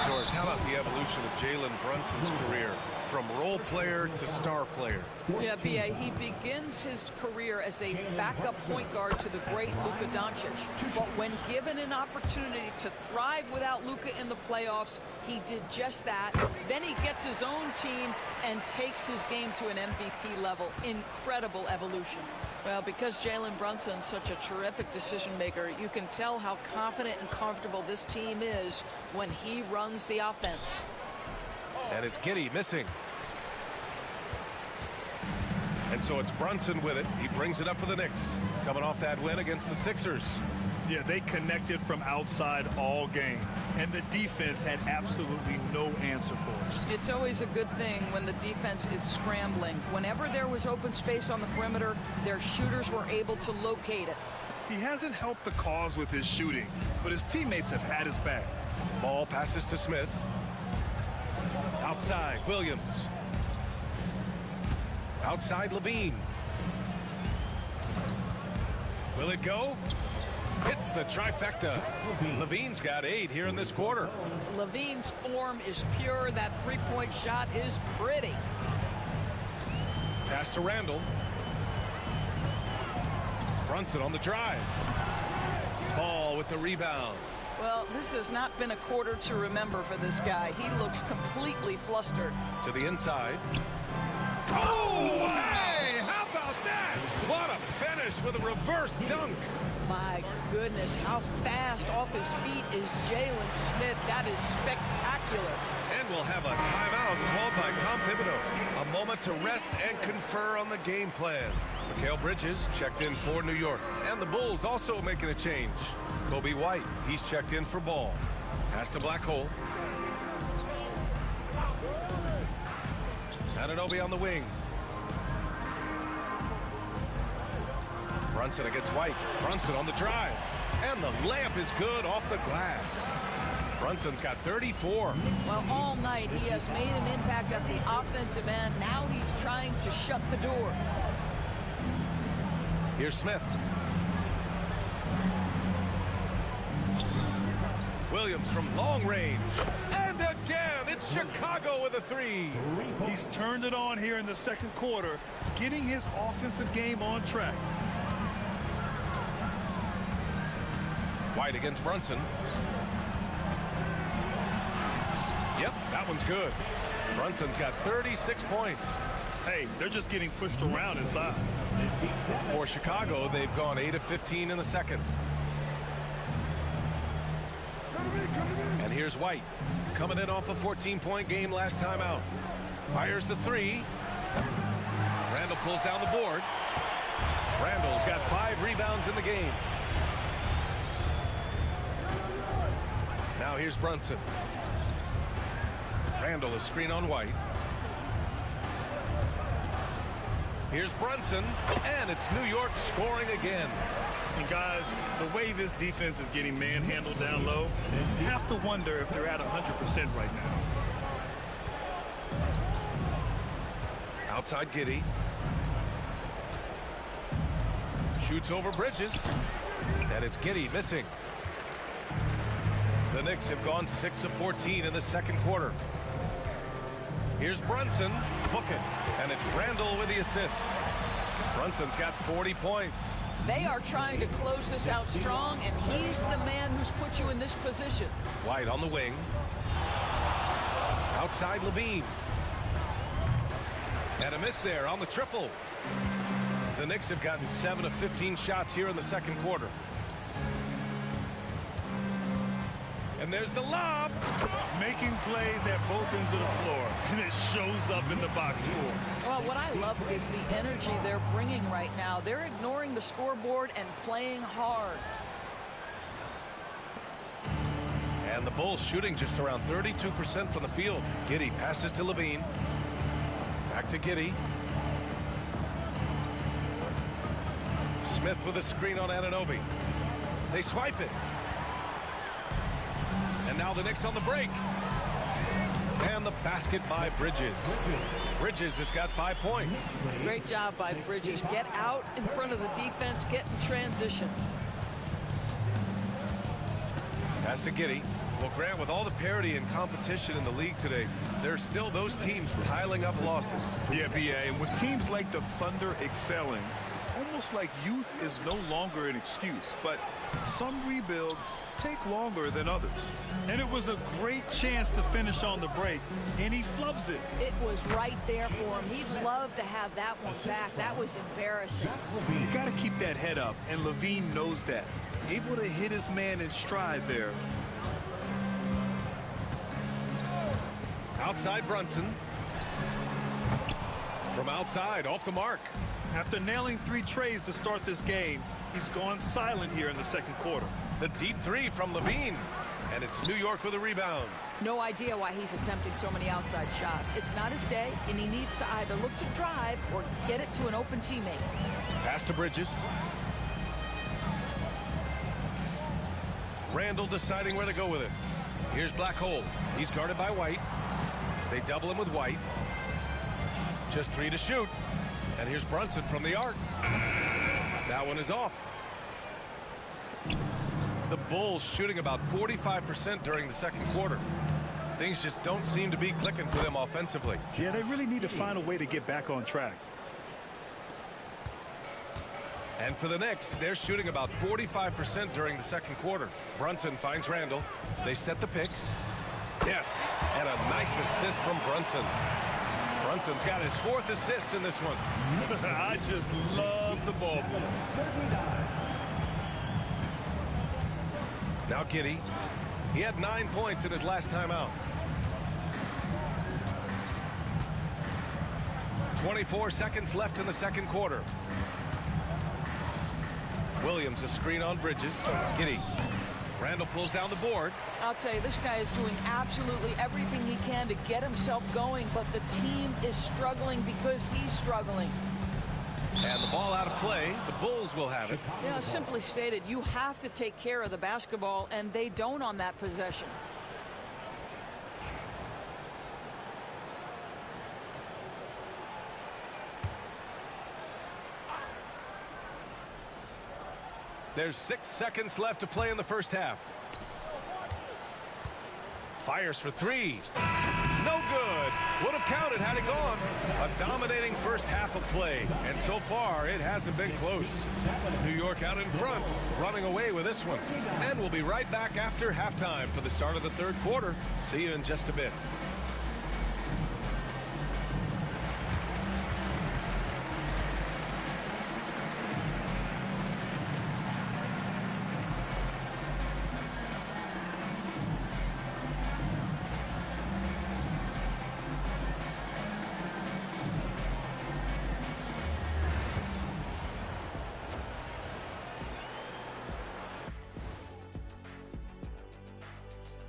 Doris, how about the evolution of Jalen Brunson's career from role player to star player? Yeah, B.A., he begins his career as a backup point guard to the great Luka Doncic. But when given an opportunity to thrive without Luka in the playoffs, he did just that. Then he gets his own team and takes his game to an MVP level. Incredible evolution. Well, because Jalen Brunson's such a terrific decision maker, you can tell how confident and comfortable this team is when he runs the offense. And it's Giddey missing. And so it's Brunson with it. He brings it up for the Knicks, coming off that win against the Sixers. Yeah, they connected from outside all game, and the defense had absolutely no answer for it. It's always a good thing when the defense is scrambling. Whenever there was open space on the perimeter, their shooters were able to locate it. He hasn't helped the cause with his shooting, but his teammates have had his back. Ball passes to Smith. Outside, Williams. Outside, Levine. Will it go? Hits the trifecta. Levine's got 8 here in this quarter. Levine's form is pure. That three-point shot is pretty. Pass to Randle. Brunson on the drive. Ball with the rebound. Well, this has not been a quarter to remember for this guy. He looks completely flustered. To the inside. Oh, hey, how about that? What a finish with a reverse dunk. My goodness, how fast off his feet is Jalen Smith. That is spectacular. And we'll have a timeout called by Tom Thibodeau. A moment to rest and confer on the game plan. Mikal Bridges checked in for New York. And the Bulls also making a change. Kobe White, he's checked in for Ball. Pass to Black Hole. Anunoby on the wing. Brunson against White. Brunson on the drive. And the layup is good off the glass. Brunson's got 34. Well, all night he has made an impact at the offensive end. Now he's trying to shut the door. Here's Smith. Williams from long range. And again, it's Chicago with a three. He's turned it on here in the second quarter, getting his offensive game on track. White against Brunson. Yep, that one's good. Brunson's got 36 points. Hey, they're just getting pushed around inside. For Chicago, they've gone 8 of 15 in the second. And here's White, coming in off a 14-point game last time out. Fires the three. Randall pulls down the board. Randall's got 5 rebounds in the game. Now here's Brunson. Randall is screen on White. Here's Brunson, and it's New York scoring again. And guys, the way this defense is getting manhandled down low, you have to wonder if they're at 100% right now. Outside Giddey. Shoots over Bridges, and it's Giddey missing. The Knicks have gone 6 of 14 in the second quarter. Here's Brunson, book it, and it's Randall with the assist. Brunson's got 40 points. They are trying to close this out strong, and he's the man who's put you in this position. White on the wing. Outside Levine. And a miss there on the triple. The Knicks have gotten 7 of 15 shots here in the second quarter. And there's the lob. Making plays at both ends of the floor, and it shows up in the box score. Well, what I love is the energy they're bringing right now. They're ignoring the scoreboard and playing hard. And the Bulls shooting just around 32% from the field. Giddey passes to Levine. Back to Giddey. Smith with a screen on Anunoby. They swipe it. And now the Knicks on the break. And the basket by Bridges. Bridges has got 5 points. Great job by Bridges. Get out in front of the defense, get in transition. Pass to Giddey. Well, Grant, with all the parity and competition in the league today, there's still those teams piling up losses. Yeah, BA, and with teams like the Thunder excelling, it's almost like youth is no longer an excuse, but some rebuilds take longer than others. And it was a great chance to finish on the break, and he flubs it. It was right there for him. He'd love to have that one back. That was embarrassing. You got to keep that head up, and Levine knows that. Able to hit his man in stride there. Outside Brunson. From outside, off the mark. After nailing 3 trays to start this game, he's gone silent here in the second quarter. The deep three from Levine. And it's New York with a rebound. No idea why he's attempting so many outside shots. It's not his day, and he needs to either look to drive or get it to an open teammate. Pass to Bridges. Randall deciding where to go with it. Here's Black Hole. He's guarded by White. They double him with White. Just 3 to shoot. And here's Brunson from the arc. That one is off. The Bulls shooting about 45% during the second quarter. Things just don't seem to be clicking for them offensively. Yeah, they really need to find a way to get back on track. And for the Knicks, they're shooting about 45% during the second quarter. Brunson finds Randall. They set the pick. Yes, and a nice assist from Brunson. Brunson's got his 4th assist in this one. I just love the ball. Now Giddey. He had 9 points in his last time out. 24 seconds left in the second quarter. Williams a screen on Bridges. Giddey. Randall pulls down the board. I'll tell you, this guy is doing absolutely everything he can to get himself going, but the team is struggling because he's struggling. And the ball out of play. The Bulls will have it. Yeah, simply stated, you have to take care of the basketball, and they don't on that possession. There's 6 seconds left to play in the first half. Fires for 3. No good. Would have counted had it gone. A dominating first half of play. And so far, it hasn't been close. New York out in front, running away with this one. And we'll be right back after halftime for the start of the third quarter. See you in just a bit.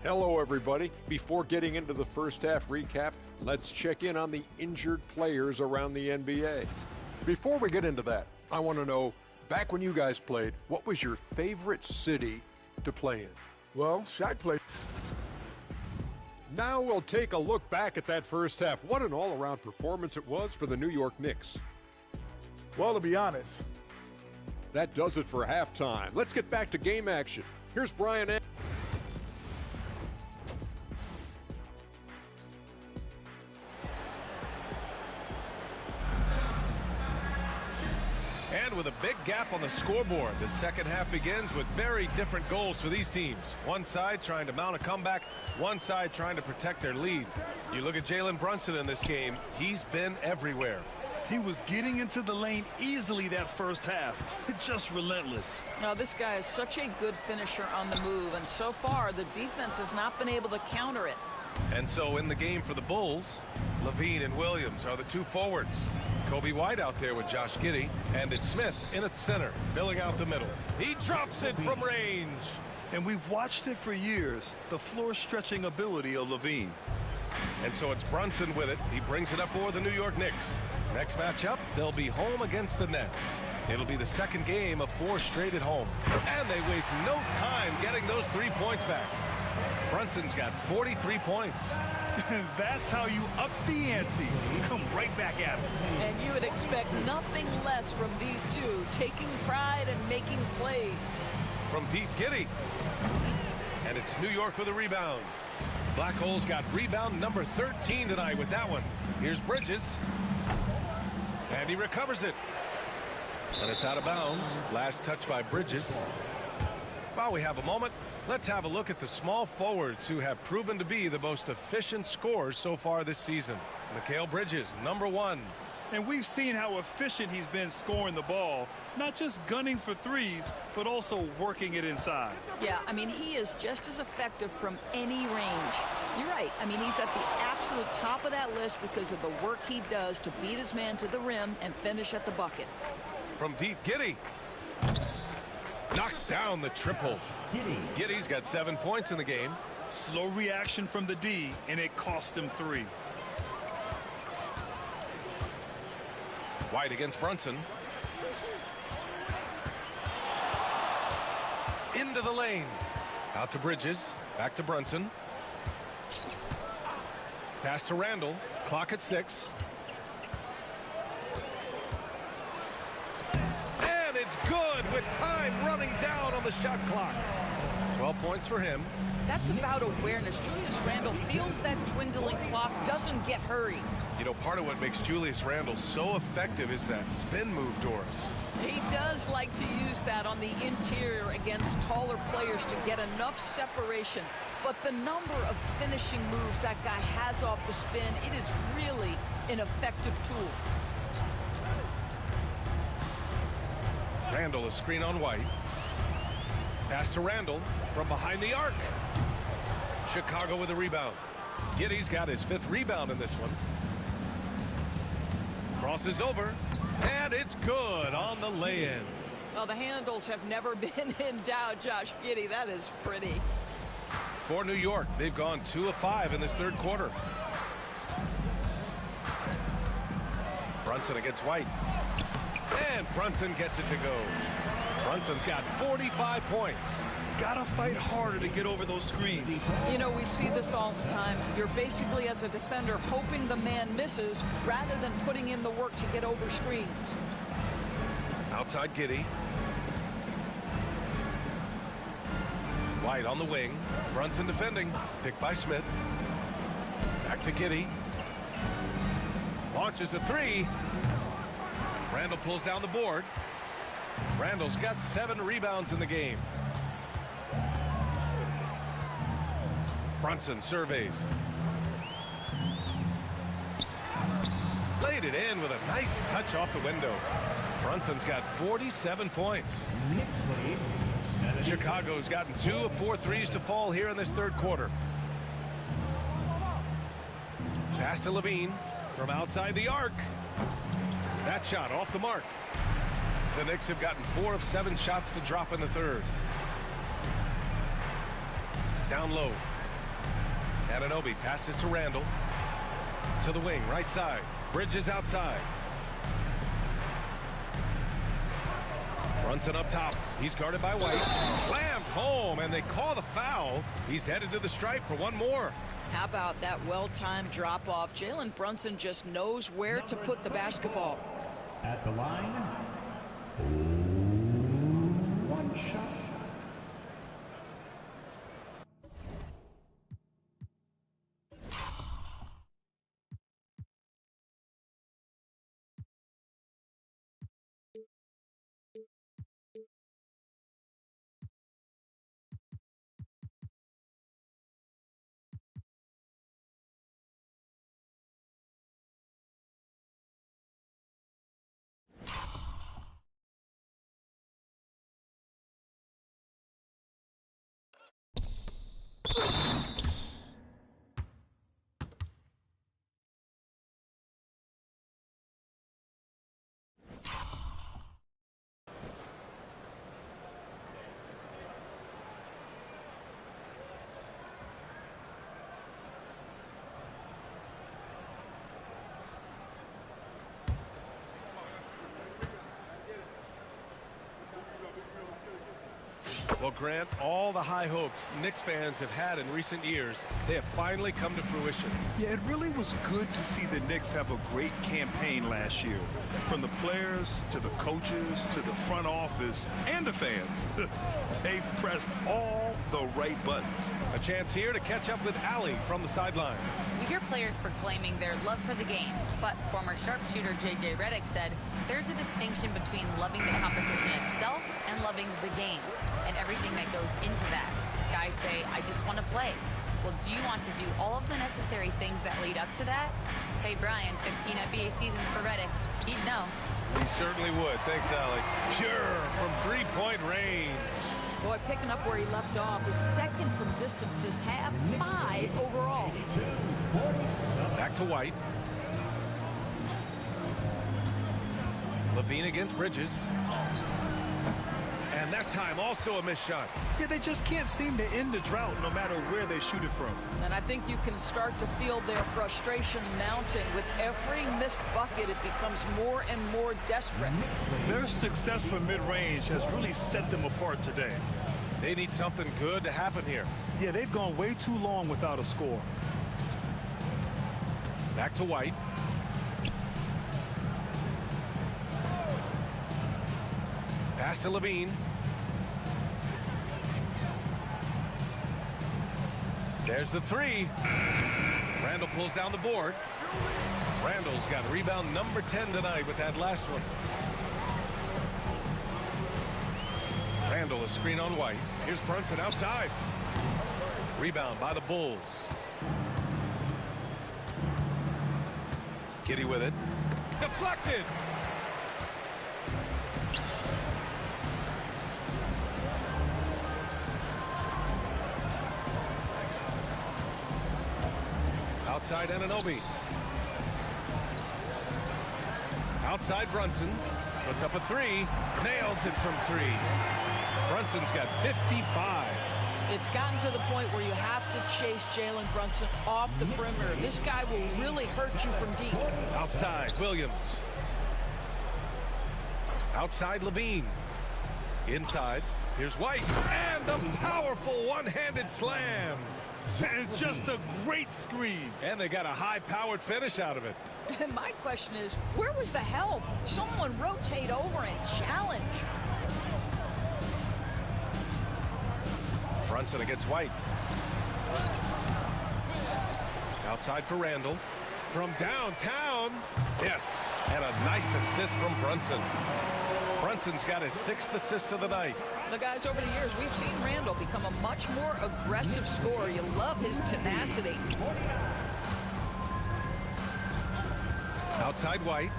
Hello, everybody. Before getting into the first half recap, let's check in on the injured players around the NBA. Before we get into that, I want to know, back when you guys played, what was your favorite city to play in? Well, Shaq played. Now we'll take a look back at that first half. What an all-around performance it was for the New York Knicks. Well, to be honest, that does it for halftime. Let's get back to game action. Here's Brian. And with a big gap on the scoreboard, the second half begins with very different goals for these teams. One side trying to mount a comeback, one side trying to protect their lead. You look at Jalen Brunson in this game, he's been everywhere. He was getting into the lane easily that first half. It's just relentless. Now, this guy is such a good finisher on the move, and so far the defense has not been able to counter it. And so in the game for the Bulls, Levine and Williams are the two forwards. Kobe White out there with Josh Giddey, and it's Smith in at center, filling out the middle. He drops it from range. And we've watched it for years, the floor-stretching ability of Levine. And so it's Brunson with it. He brings it up for the New York Knicks. Next matchup, they'll be home against the Nets. It'll be the second game of 4 straight at home. And they waste no time getting those 3 points back. Brunson's got 43 points. That's how you up the ante. Come right back at it. And you would expect nothing less from these two, taking pride and making plays. From Pete Giddey. And it's New York with a rebound. Black Hole's got rebound number 13 tonight with that one. Here's Bridges. And he recovers it. And it's out of bounds. Last touch by Bridges. While we have a moment, let's have a look at the small forwards who have proven to be the most efficient scorers so far this season. Mikal Bridges, number 1. And we've seen how efficient he's been scoring the ball, not just gunning for threes, but also working it inside. Yeah, I mean, he is just as effective from any range. You're right. I mean, he's at the absolute top of that list because of the work he does to beat his man to the rim and finish at the bucket. From deep, Giddey. Knocks down the triple. Giddey's got 7 points in the game. Slow reaction from the D, and it cost him 3. White against Brunson. Into the lane. Out to Bridges. Back to Brunson. Pass to Randall. Clock at 6. And it's good with time running down on the shot clock. 12 points for him. That's about awareness. Julius Randle feels that dwindling clock, doesn't get hurried. You know, part of what makes Julius Randle so effective is that spin move, Doris. He does like to use that on the interior against taller players to get enough separation. But the number of finishing moves that guy has off the spin, it is really an effective tool. Randle, a screen on White. Pass to Randle from behind the arc. Chicago with a rebound. Giddey's got his 5th rebound in this one. Crosses over, and it's good on the lay-in. Well, the handles have never been in doubt, Josh Giddey. That is pretty. For New York, they've gone 2 of 5 in this third quarter. Brunson against White. And Brunson gets it to go. Brunson's got 45 points. Gotta fight harder to get over those screens. You know, we see this all the time. You're basically, as a defender, hoping the man misses rather than putting in the work to get over screens. Outside Giddey. White on the wing. Brunson defending. Picked by Smith. Back to Giddey. Launches a three. Randall pulls down the board. Randall's got 7 rebounds in the game. Brunson surveys. Laid it in with a nice touch off the window. Brunson's got 47 points. Chicago's gotten 2 of 4 threes to fall here in this third quarter. Pass to Levine from outside the arc. That shot off the mark. The Knicks have gotten 4 of 7 shots to drop in the third. Down low. Anunoby passes to Randall. To the wing, right side. Bridges outside. Brunson up top. He's guarded by White. Slammed home, and they call the foul. He's headed to the stripe for one more. How about that well-timed drop-off? Jalen Brunson just knows where to put the basketball. At the line, 1 shot. Well, Grant, all the high hopes Knicks fans have had in recent years, they have finally come to fruition. Yeah, it really was good to see the Knicks have a great campaign last year. From the players to the coaches to the front office and the fans. They've pressed all the right buttons. A chance here to catch up with Allie from the sideline. We hear players proclaiming their love for the game, but former sharpshooter J.J. Redick said there's a distinction between loving the competition itself and loving the game and everything that goes into that. Guys say, I just want to play. Well, do you want to do all of the necessary things that lead up to that? Hey, Brian, 15 NBA seasons for Redick. He'd know. He certainly would. Thanks, Allie. Pure from three-point range. Boy, picking up where he left off. His second from distance this half, 5 overall. Back to White. Levine against Bridges. And that time also a missed shot. Yeah, they just can't seem to end the drought no matter where they shoot it from. And I think you can start to feel their frustration mounting. With every missed bucket, it becomes more and more desperate. Their success from mid-range has really set them apart today. They need something good to happen here. Yeah, they've gone way too long without a score. Back to White. Pass to Levine. There's the three. Randall pulls down the board. Randall's got rebound number 10 tonight with that last one. Randall, a screen on White. Here's Brunson outside. Rebound by the Bulls. Giddey with it. Deflected. Outside Anunoby. Outside Brunson. Puts up a three. Nails it from 3. Brunson's got 55. It's gotten to the point where you have to chase Jalen Brunson off the perimeter. This guy will really hurt you from deep. Outside Williams. Outside Levine. Inside. Here's White. And the powerful one-handed slam. And just a great screen. And they got a high-powered finish out of it. And my question is, where was the help? Someone rotate over and challenge. Brunson against White. Outside for Randall. From downtown. Yes. And a nice assist from Brunson. Brunson's got his 6th assist of the night. The guys, over the years, we've seen Randall become a much more aggressive scorer. You love his tenacity. Outside White.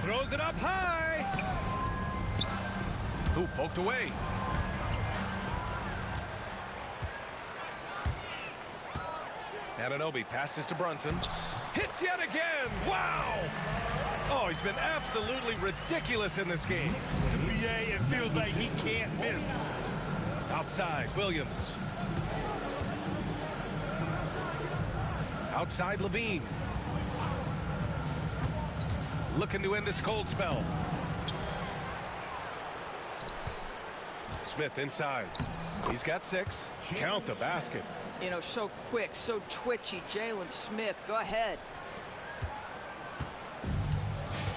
Throws it up high. Who poked away? Anunoby passes to Brunson. Hits yet again. Wow. Oh, he's been absolutely ridiculous in this game. NBA, it feels like he can't miss. Outside, Williams. Outside, Levine. Looking to end this cold spell. Smith inside. He's got 6. Count the basket. You know, so quick, so twitchy. Jalen Smith, go ahead.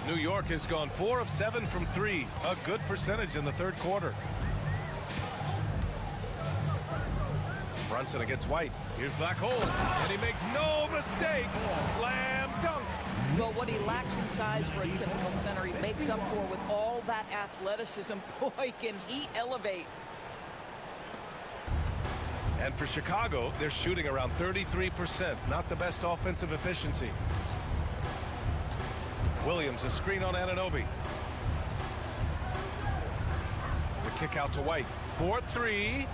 New York has gone 4 of 7 from 3. A good percentage in the 3rd quarter. Brunson against White. Here's Black Hole. And he makes no mistake. Slam dunk. Well, what he lacks in size for a typical center, he makes up for with all that athleticism. Boy, can he elevate. And for Chicago, they're shooting around 33%. Not the best offensive efficiency. Williams, a screen on Anunoby. The kick out to White. 4-3.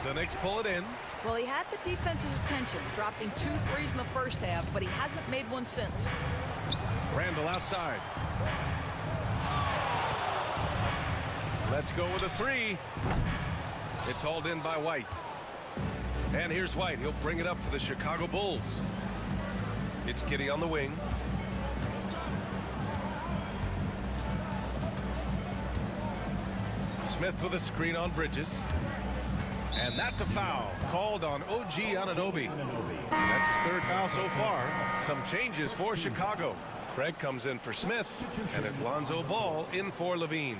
The Knicks pull it in. Well, he had the defense's attention, dropping 2 threes in the first half, but he hasn't made one since. Randall outside. Let's go with a 3. It's hauled in by White. And here's White. He'll bring it up for the Chicago Bulls. It's Giddey on the wing. Smith with a screen on Bridges. And that's a foul called on OG Anunoby. That's his 3rd foul so far. Some changes for Chicago. Craig comes in for Smith, and it's Lonzo Ball in for Levine.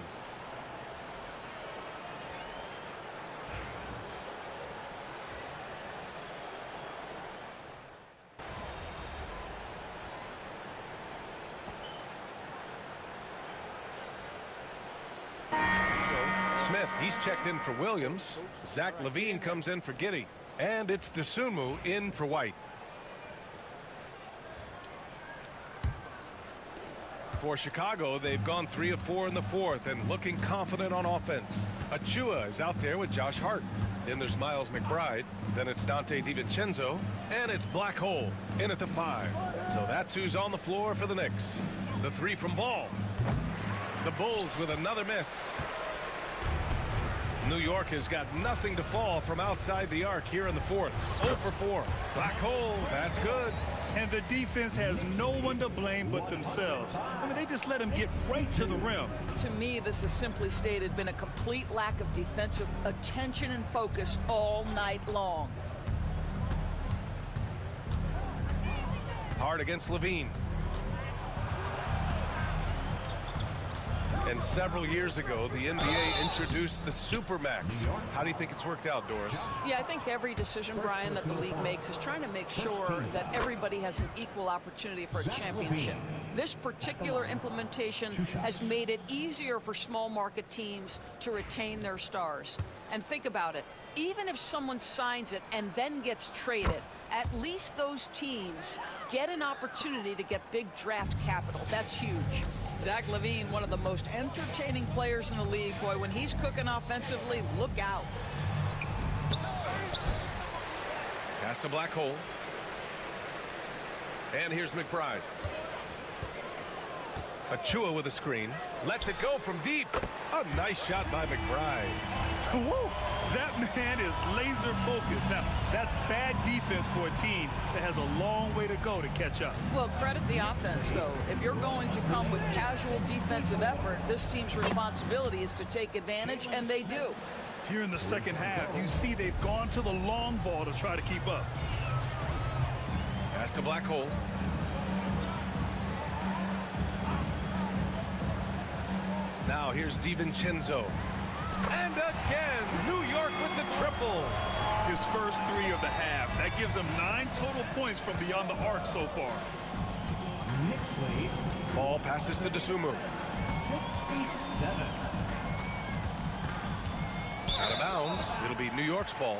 Smith, he's checked in for Williams. Zach LaVine comes in for Giddey. And it's Dosunmu in for White. For Chicago, they've gone 3 of 4 in the 4th and looking confident on offense. Achua is out there with Josh Hart. Then there's Miles McBride. Then it's Dante DiVincenzo. And it's Black Hole in at the 5. So that's who's on the floor for the Knicks. The 3 from Ball. The Bulls with another miss. New York has got nothing to fall from outside the arc here in the 4th. 0 for 4. Black Hole, that's good. And the defense has no one to blame but themselves. I mean, they just let him get right to the rim. To me, this has simply stated been a complete lack of defensive attention and focus all night long. Hard against Levine. And several years ago, the NBA introduced the Supermax. How do you think it's worked out, Doris? Yeah, I think every decision, Brian, that the league makes is trying to make sure that everybody has an equal opportunity for a championship. This particular implementation has made it easier for small market teams to retain their stars. And think about it. Even if someone signs it and then gets traded, at least those teams get an opportunity to get big draft capital. That's huge. Zach LaVine, one of the most entertaining players in the league. Boy, when he's cooking offensively, look out. Pass to Black Hole. And here's McBride. Achua with a screen. Lets it go from deep. A nice shot by McBride. Whoa, that man is laser focused. Now, that's bad defense for a team that has a long way to go to catch up. Well, credit the offense, though. If you're going to come with casual defensive effort, this team's responsibility is to take advantage, and they do. Here in the second half, you see they've gone to the long ball to try to keep up. Pass to Black Hole. Now here's DiVincenzo. And again, New York with the triple. His first 3 of the half. That gives him 9 total points from beyond the arc so far. Ball passes to Dosunmu. 67. Out of bounds. It'll be New York's ball.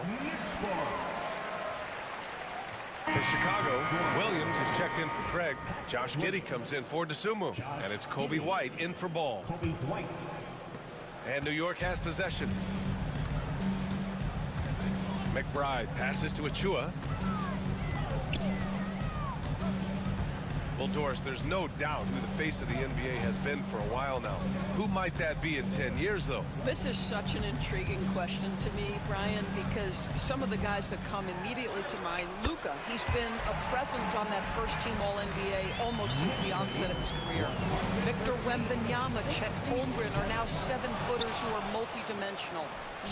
For Chicago, Williams is checked in for Craig. Josh Giddey comes in for Dosunmu. And it's Kobe White in for ball. And New York has possession. McBride passes to Achua. Well, Doris, there's no doubt who the face of the NBA has been for a while now. Who might that be in 10 years, though? This is such an intriguing question to me, Brian, because some of the guys that come immediately to mind, Luka, he's been a presence on that first-team All-NBA almost since the onset of his career. Victor Wembanyama, Chet Holmgren are now 7-footers who are multidimensional.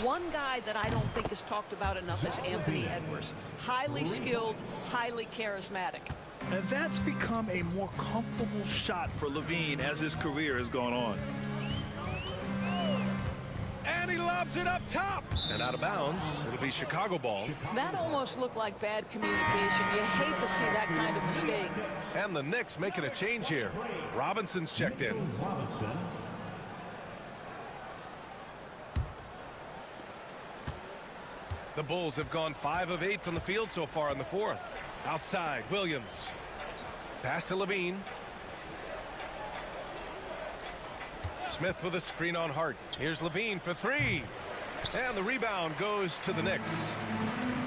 One guy that I don't think is talked about enough is Anthony Edwards. Highly skilled, highly charismatic. And that's become a more comfortable shot for Levine as his career has gone on. And he lobs it up top. And out of bounds. It'll be Chicago ball. That almost looked like bad communication. You hate to see that kind of mistake. And the Knicks making a change here. Robinson's checked in. The Bulls have gone 5 of 8 from the field so far in the fourth. Outside, Williams. Pass to Levine. Smith with a screen on Hart. Here's Levine for 3. And the rebound goes to the Knicks.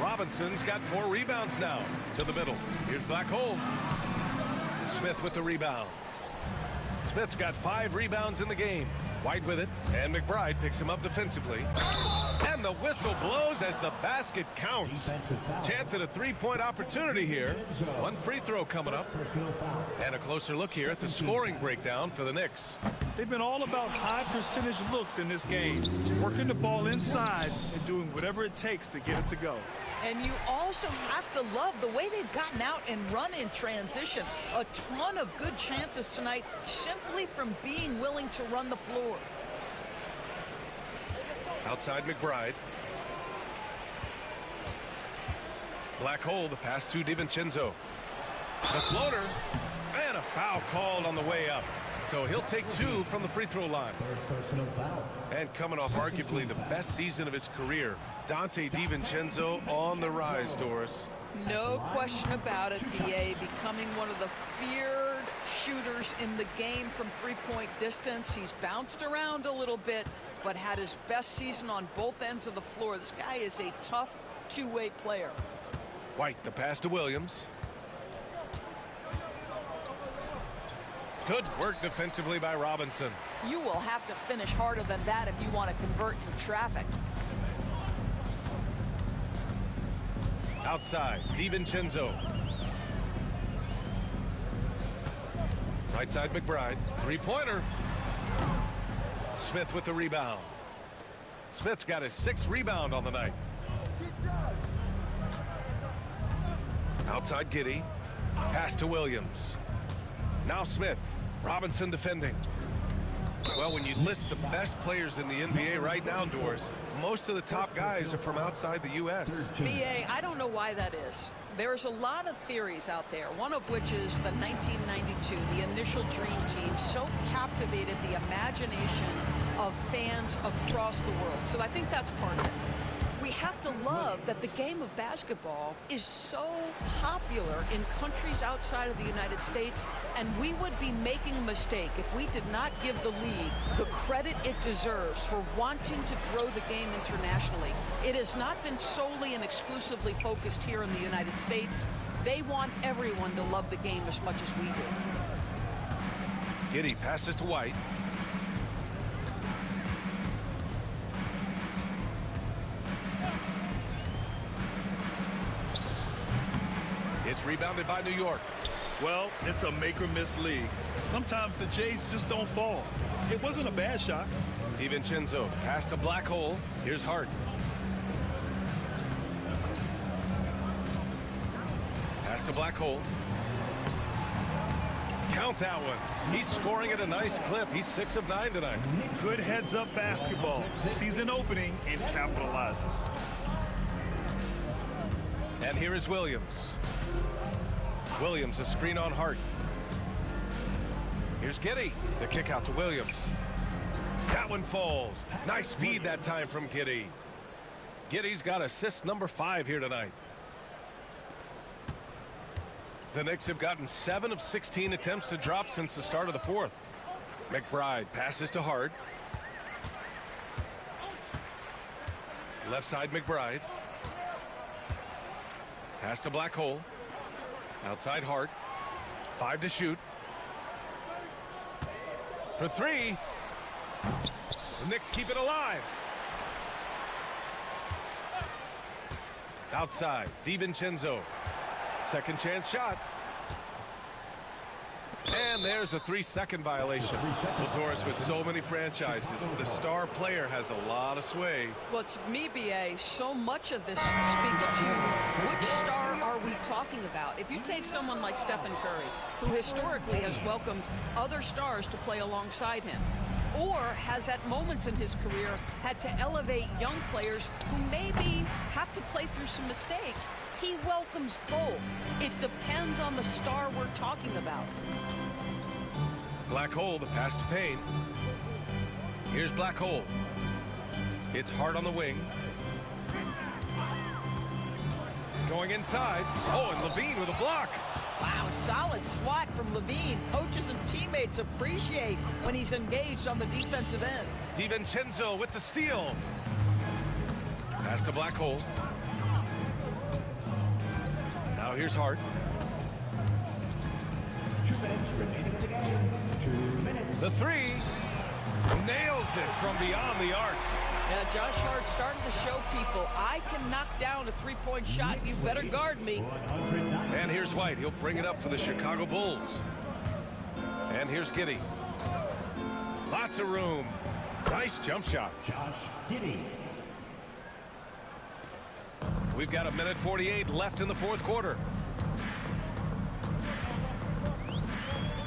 Robinson's got 4 rebounds now. To the middle. Here's Black Hole. Smith with the rebound. Smith's got 5 rebounds in the game. White with it, and McBride picks him up defensively. And the whistle blows as the basket counts. Chance at a 3-point opportunity here. 1 free throw coming up. And a closer look here at the scoring breakdown for the Knicks. They've been all about high percentage looks in this game. Working the ball inside and doing whatever it takes to get it to go. And you also have to love the way they've gotten out and run in transition. A ton of good chances tonight simply from being willing to run the floor. Outside McBride. Black Hole, the pass to DiVincenzo. The floater. And a foul called on the way up. So he'll take 2 from the free throw line. And coming off arguably the best season of his career, Dante DiVincenzo on the rise, Doris. No question about it, BA, becoming one of the feared shooters in the game from 3-point distance. He's bounced around a little bit, but had his best season on both ends of the floor. This guy is a tough 2-way player. White, the pass to Williams. Good work defensively by Robinson. You will have to finish harder than that if you want to convert in traffic. Outside, DiVincenzo. Right side, McBride. 3-pointer. Smith with the rebound. Smith's got his 6th rebound on the night. Outside, Giddey. Pass to Williams. Now Smith. Robinson defending. Well, when you list the best players in the NBA right now, Doris, most of the top guys are from outside the U.S. BA, I don't know why that is. There's a lot of theories out there, one of which is the 1992, the initial Dream Team, so captivated the imagination of fans across the world. So I think that's part of it. We have to love that the game of basketball is so popular in countries outside of the United States, and we would be making a mistake if we did not give the league the credit it deserves for wanting to grow the game internationally. It has not been solely and exclusively focused here in the United States. They want everyone to love the game as much as we do. Giddey passes to White. rebounded by New York. Well, it's a make-or-miss league. Sometimes the Jays just don't fall. It wasn't a bad shot. DiVincenzo, pass to Black Hole. Here's Hart. Pass to Black Hole. Count that one. He's scoring at a nice clip. He's 6 of 9 tonight. Good heads-up basketball. Sees an opening and capitalizes. And here is Williams. Williams, a screen on Hart. Here's Giddey. The kick out to Williams. That one falls. Nice feed that time from Giddey. Giddey's got assist number 5 here tonight. The Knicks have gotten 7 of 16 attempts to drop since the start of the fourth. McBride passes to Hart. Left side McBride. Pass to Black Hole. Outside Hart. 5 to shoot. For 3. The Knicks keep it alive. Outside, DiVincenzo. Second chance shot. And there's a 3-second violation. Well, Doris, with so many franchises, the star player has a lot of sway. Well, to me, BA, so much of this speaks to which star are we talking about. If you take someone like Stephen Curry, who historically has welcomed other stars to play alongside him, or has at moments in his career had to elevate young players who maybe have to play through some mistakes, he welcomes both. It depends on the star we're talking about. Black Hole, the pass to Payne. Here's Black Hole. It's Hart on the wing. Going inside. Oh, and Levine with a block. Wow, solid swat from Levine. Coaches and teammates appreciate when he's engaged on the defensive end. DiVincenzo with the steal. Pass to Black Hole. Now here's Hart. 2 minutes remaining in the game. 2 minutes. The 3. Nails it from beyond the arc. Yeah, Josh Hart starting to show people, I can knock down a 3-point shot. You better guard me. And here's White. He'll bring it up for the Chicago Bulls. And here's Giddey. Lots of room. Nice jump shot. Josh Giddey. We've got 1:48 left in the fourth quarter.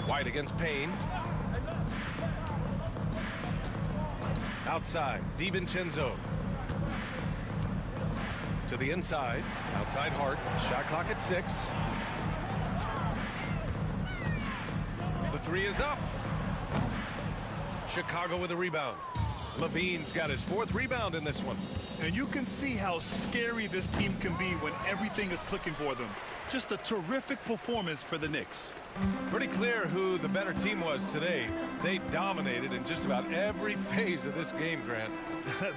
White against Payne. Outside, DiVincenzo. To the inside, outside Hart. Shot clock at 6. The 3 is up. Chicago with a rebound. Levine's got his 4th rebound in this one. And you can see how scary this team can be when everything is clicking for them. Just a terrific performance for the Knicks. Pretty clear who the better team was today. They dominated in just about every phase of this game, Grant.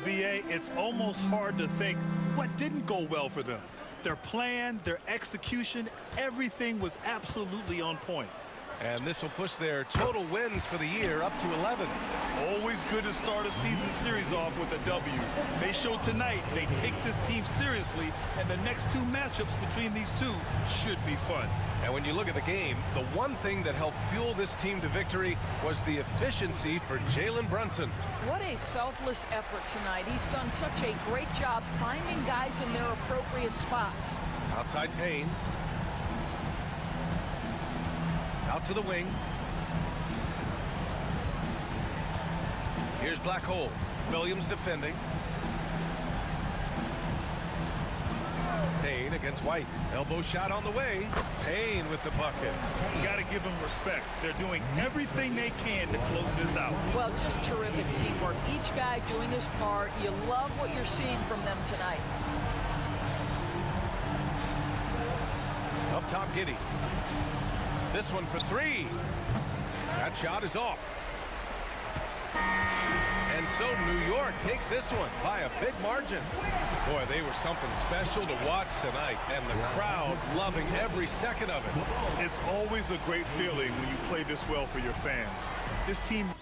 BA, it's almost hard to think what didn't go well for them. Their plan, their execution, everything was absolutely on point. And this will push their total wins for the year up to 11. Always good to start a season series off with a W. They showed tonight they take this team seriously, and the next 2 matchups between these two should be fun. And when you look at the game, the one thing that helped fuel this team to victory was the efficiency for Jalen Brunson. What a selfless effort tonight. He's done such a great job finding guys in their appropriate spots. Outside Payne. Out to the wing. Here's Black Hole. Williams defending. Payne against White. Elbow shot on the way. Payne with the bucket. You got to give them respect. They're doing everything they can to close this out. Well, just terrific teamwork. Each guy doing his part. You love what you're seeing from them tonight. Up top, Giddey. This one for 3. That shot is off. And so New York takes this one by a big margin. Boy, they were something special to watch tonight, and the crowd loving every second of it. It's always a great feeling when you play this well for your fans. This team...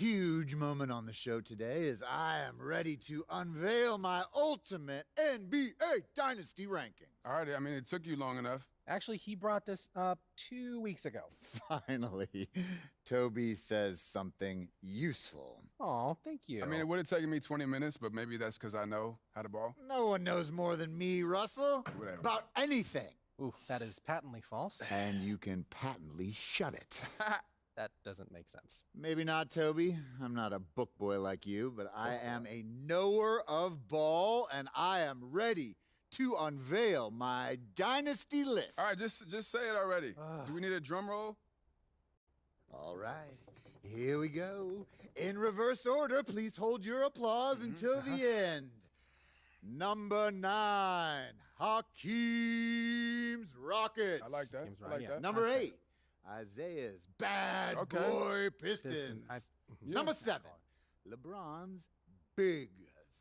huge moment on the show today as I am ready to unveil my ultimate NBA Dynasty rankings. All right, I mean, it took you long enough. Actually, he brought this up 2 weeks ago. Finally, Toby says something useful. Oh, thank you. I mean, it would have taken me 20 minutes, but maybe that's because I know how to ball. No one knows more than me, Russell, Whatever. about anything. Oof, that is patently false. And you can patently shut it. That doesn't make sense. Maybe not, Toby. I'm not a book boy like you, but I am a knower of ball, and I am ready to unveil my dynasty list. All right, just say it already. Do we need a drum roll? All right, here we go. In reverse order, please hold your applause until the end. Number 9, Hakeem's Rockets. I like that. I like that. Number 8, Isaiah's Bad Boy Pistons. Number 7, LeBron's Big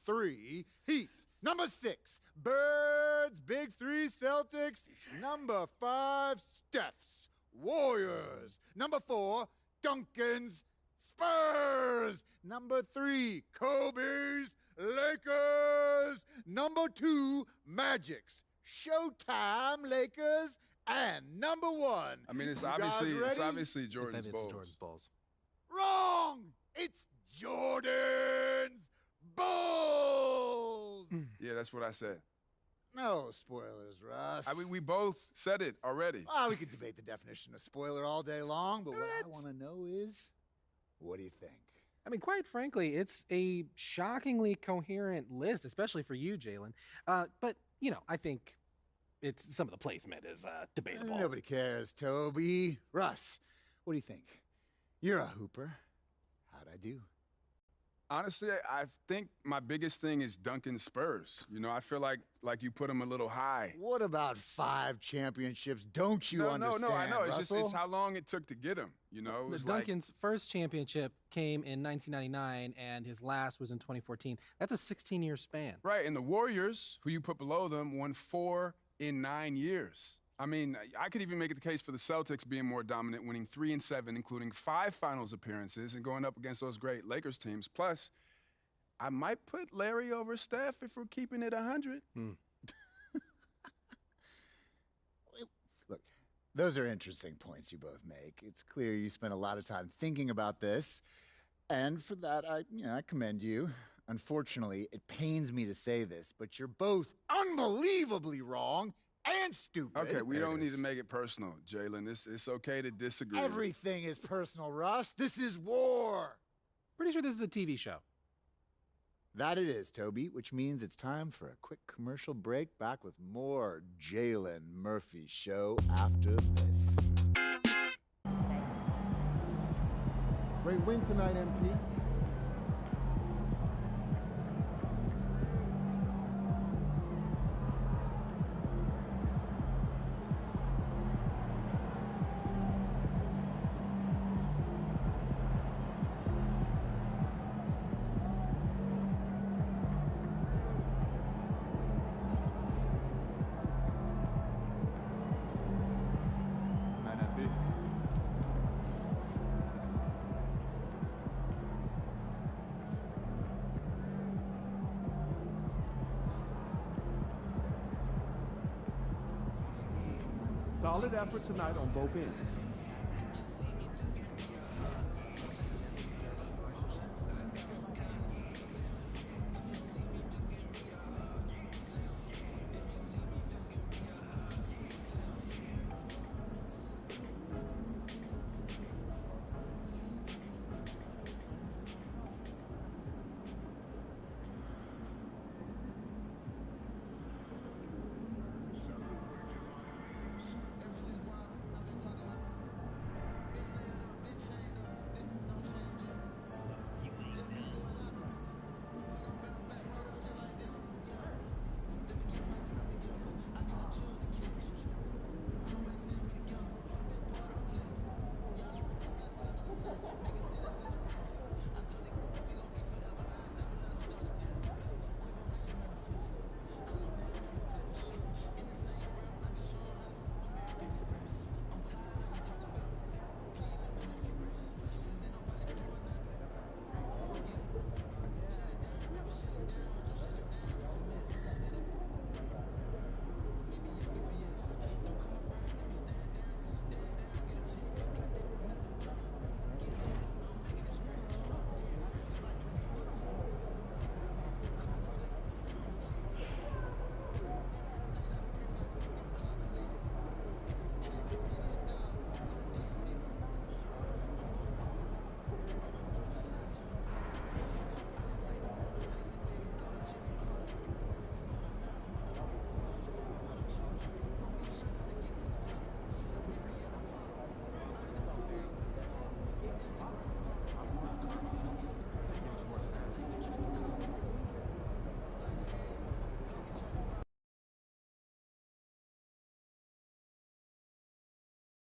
3 Heat. Number 6, Birds Big 3 Celtics. Number 5, Steph's Warriors. Number 4, Duncan's Spurs. Number 3, Kobe's Lakers. Number 2, Magic's Showtime Lakers. And number 1. I mean, it's obviously Jordan's Bulls. It's Jordan's Bulls. Wrong! It's Jordan's Bulls! Yeah, that's what I said. No spoilers, Russ. I mean, we both said it already. We could debate the definition of spoiler all day long, but what I want to know is, what do you think? I mean, quite frankly, it's a shockingly coherent list, especially for you, Jalen. But, you know, I think some of the placement is debatable. Nobody cares, Toby. Russ, what do you think? You're a hooper. How'd I do? Honestly, I think my biggest thing is Duncan's Spurs. You know, I feel like you put them a little high. What about 5 championships? Don't you understand, No, I know. Russell? It's how long it took to get them, you know? Duncan's first championship came in 1999, and his last was in 2014. That's a 16-year span. Right, and the Warriors, who you put below them, won 4 in 9 years. I mean, I could even make it the case for the Celtics being more dominant, winning 3 and 7, including 5 finals appearances and going up against those great Lakers teams. Plus, I might put Larry over Steph if we're keeping it 100. Look, those are interesting points you both make. It's clear you spent a lot of time thinking about this, and for that, I commend you. Unfortunately, it pains me to say this, but you're both unbelievably wrong and stupid. Okay, we don't need to make it personal, Jalen. It's okay to disagree. Everything is personal, Russ. This is war. Pretty sure this is a TV show. That it is, Toby, which means it's time for a quick commercial break. Back with more Jalen Murphy's show after this. Great win tonight, MP. Solid effort tonight on both ends.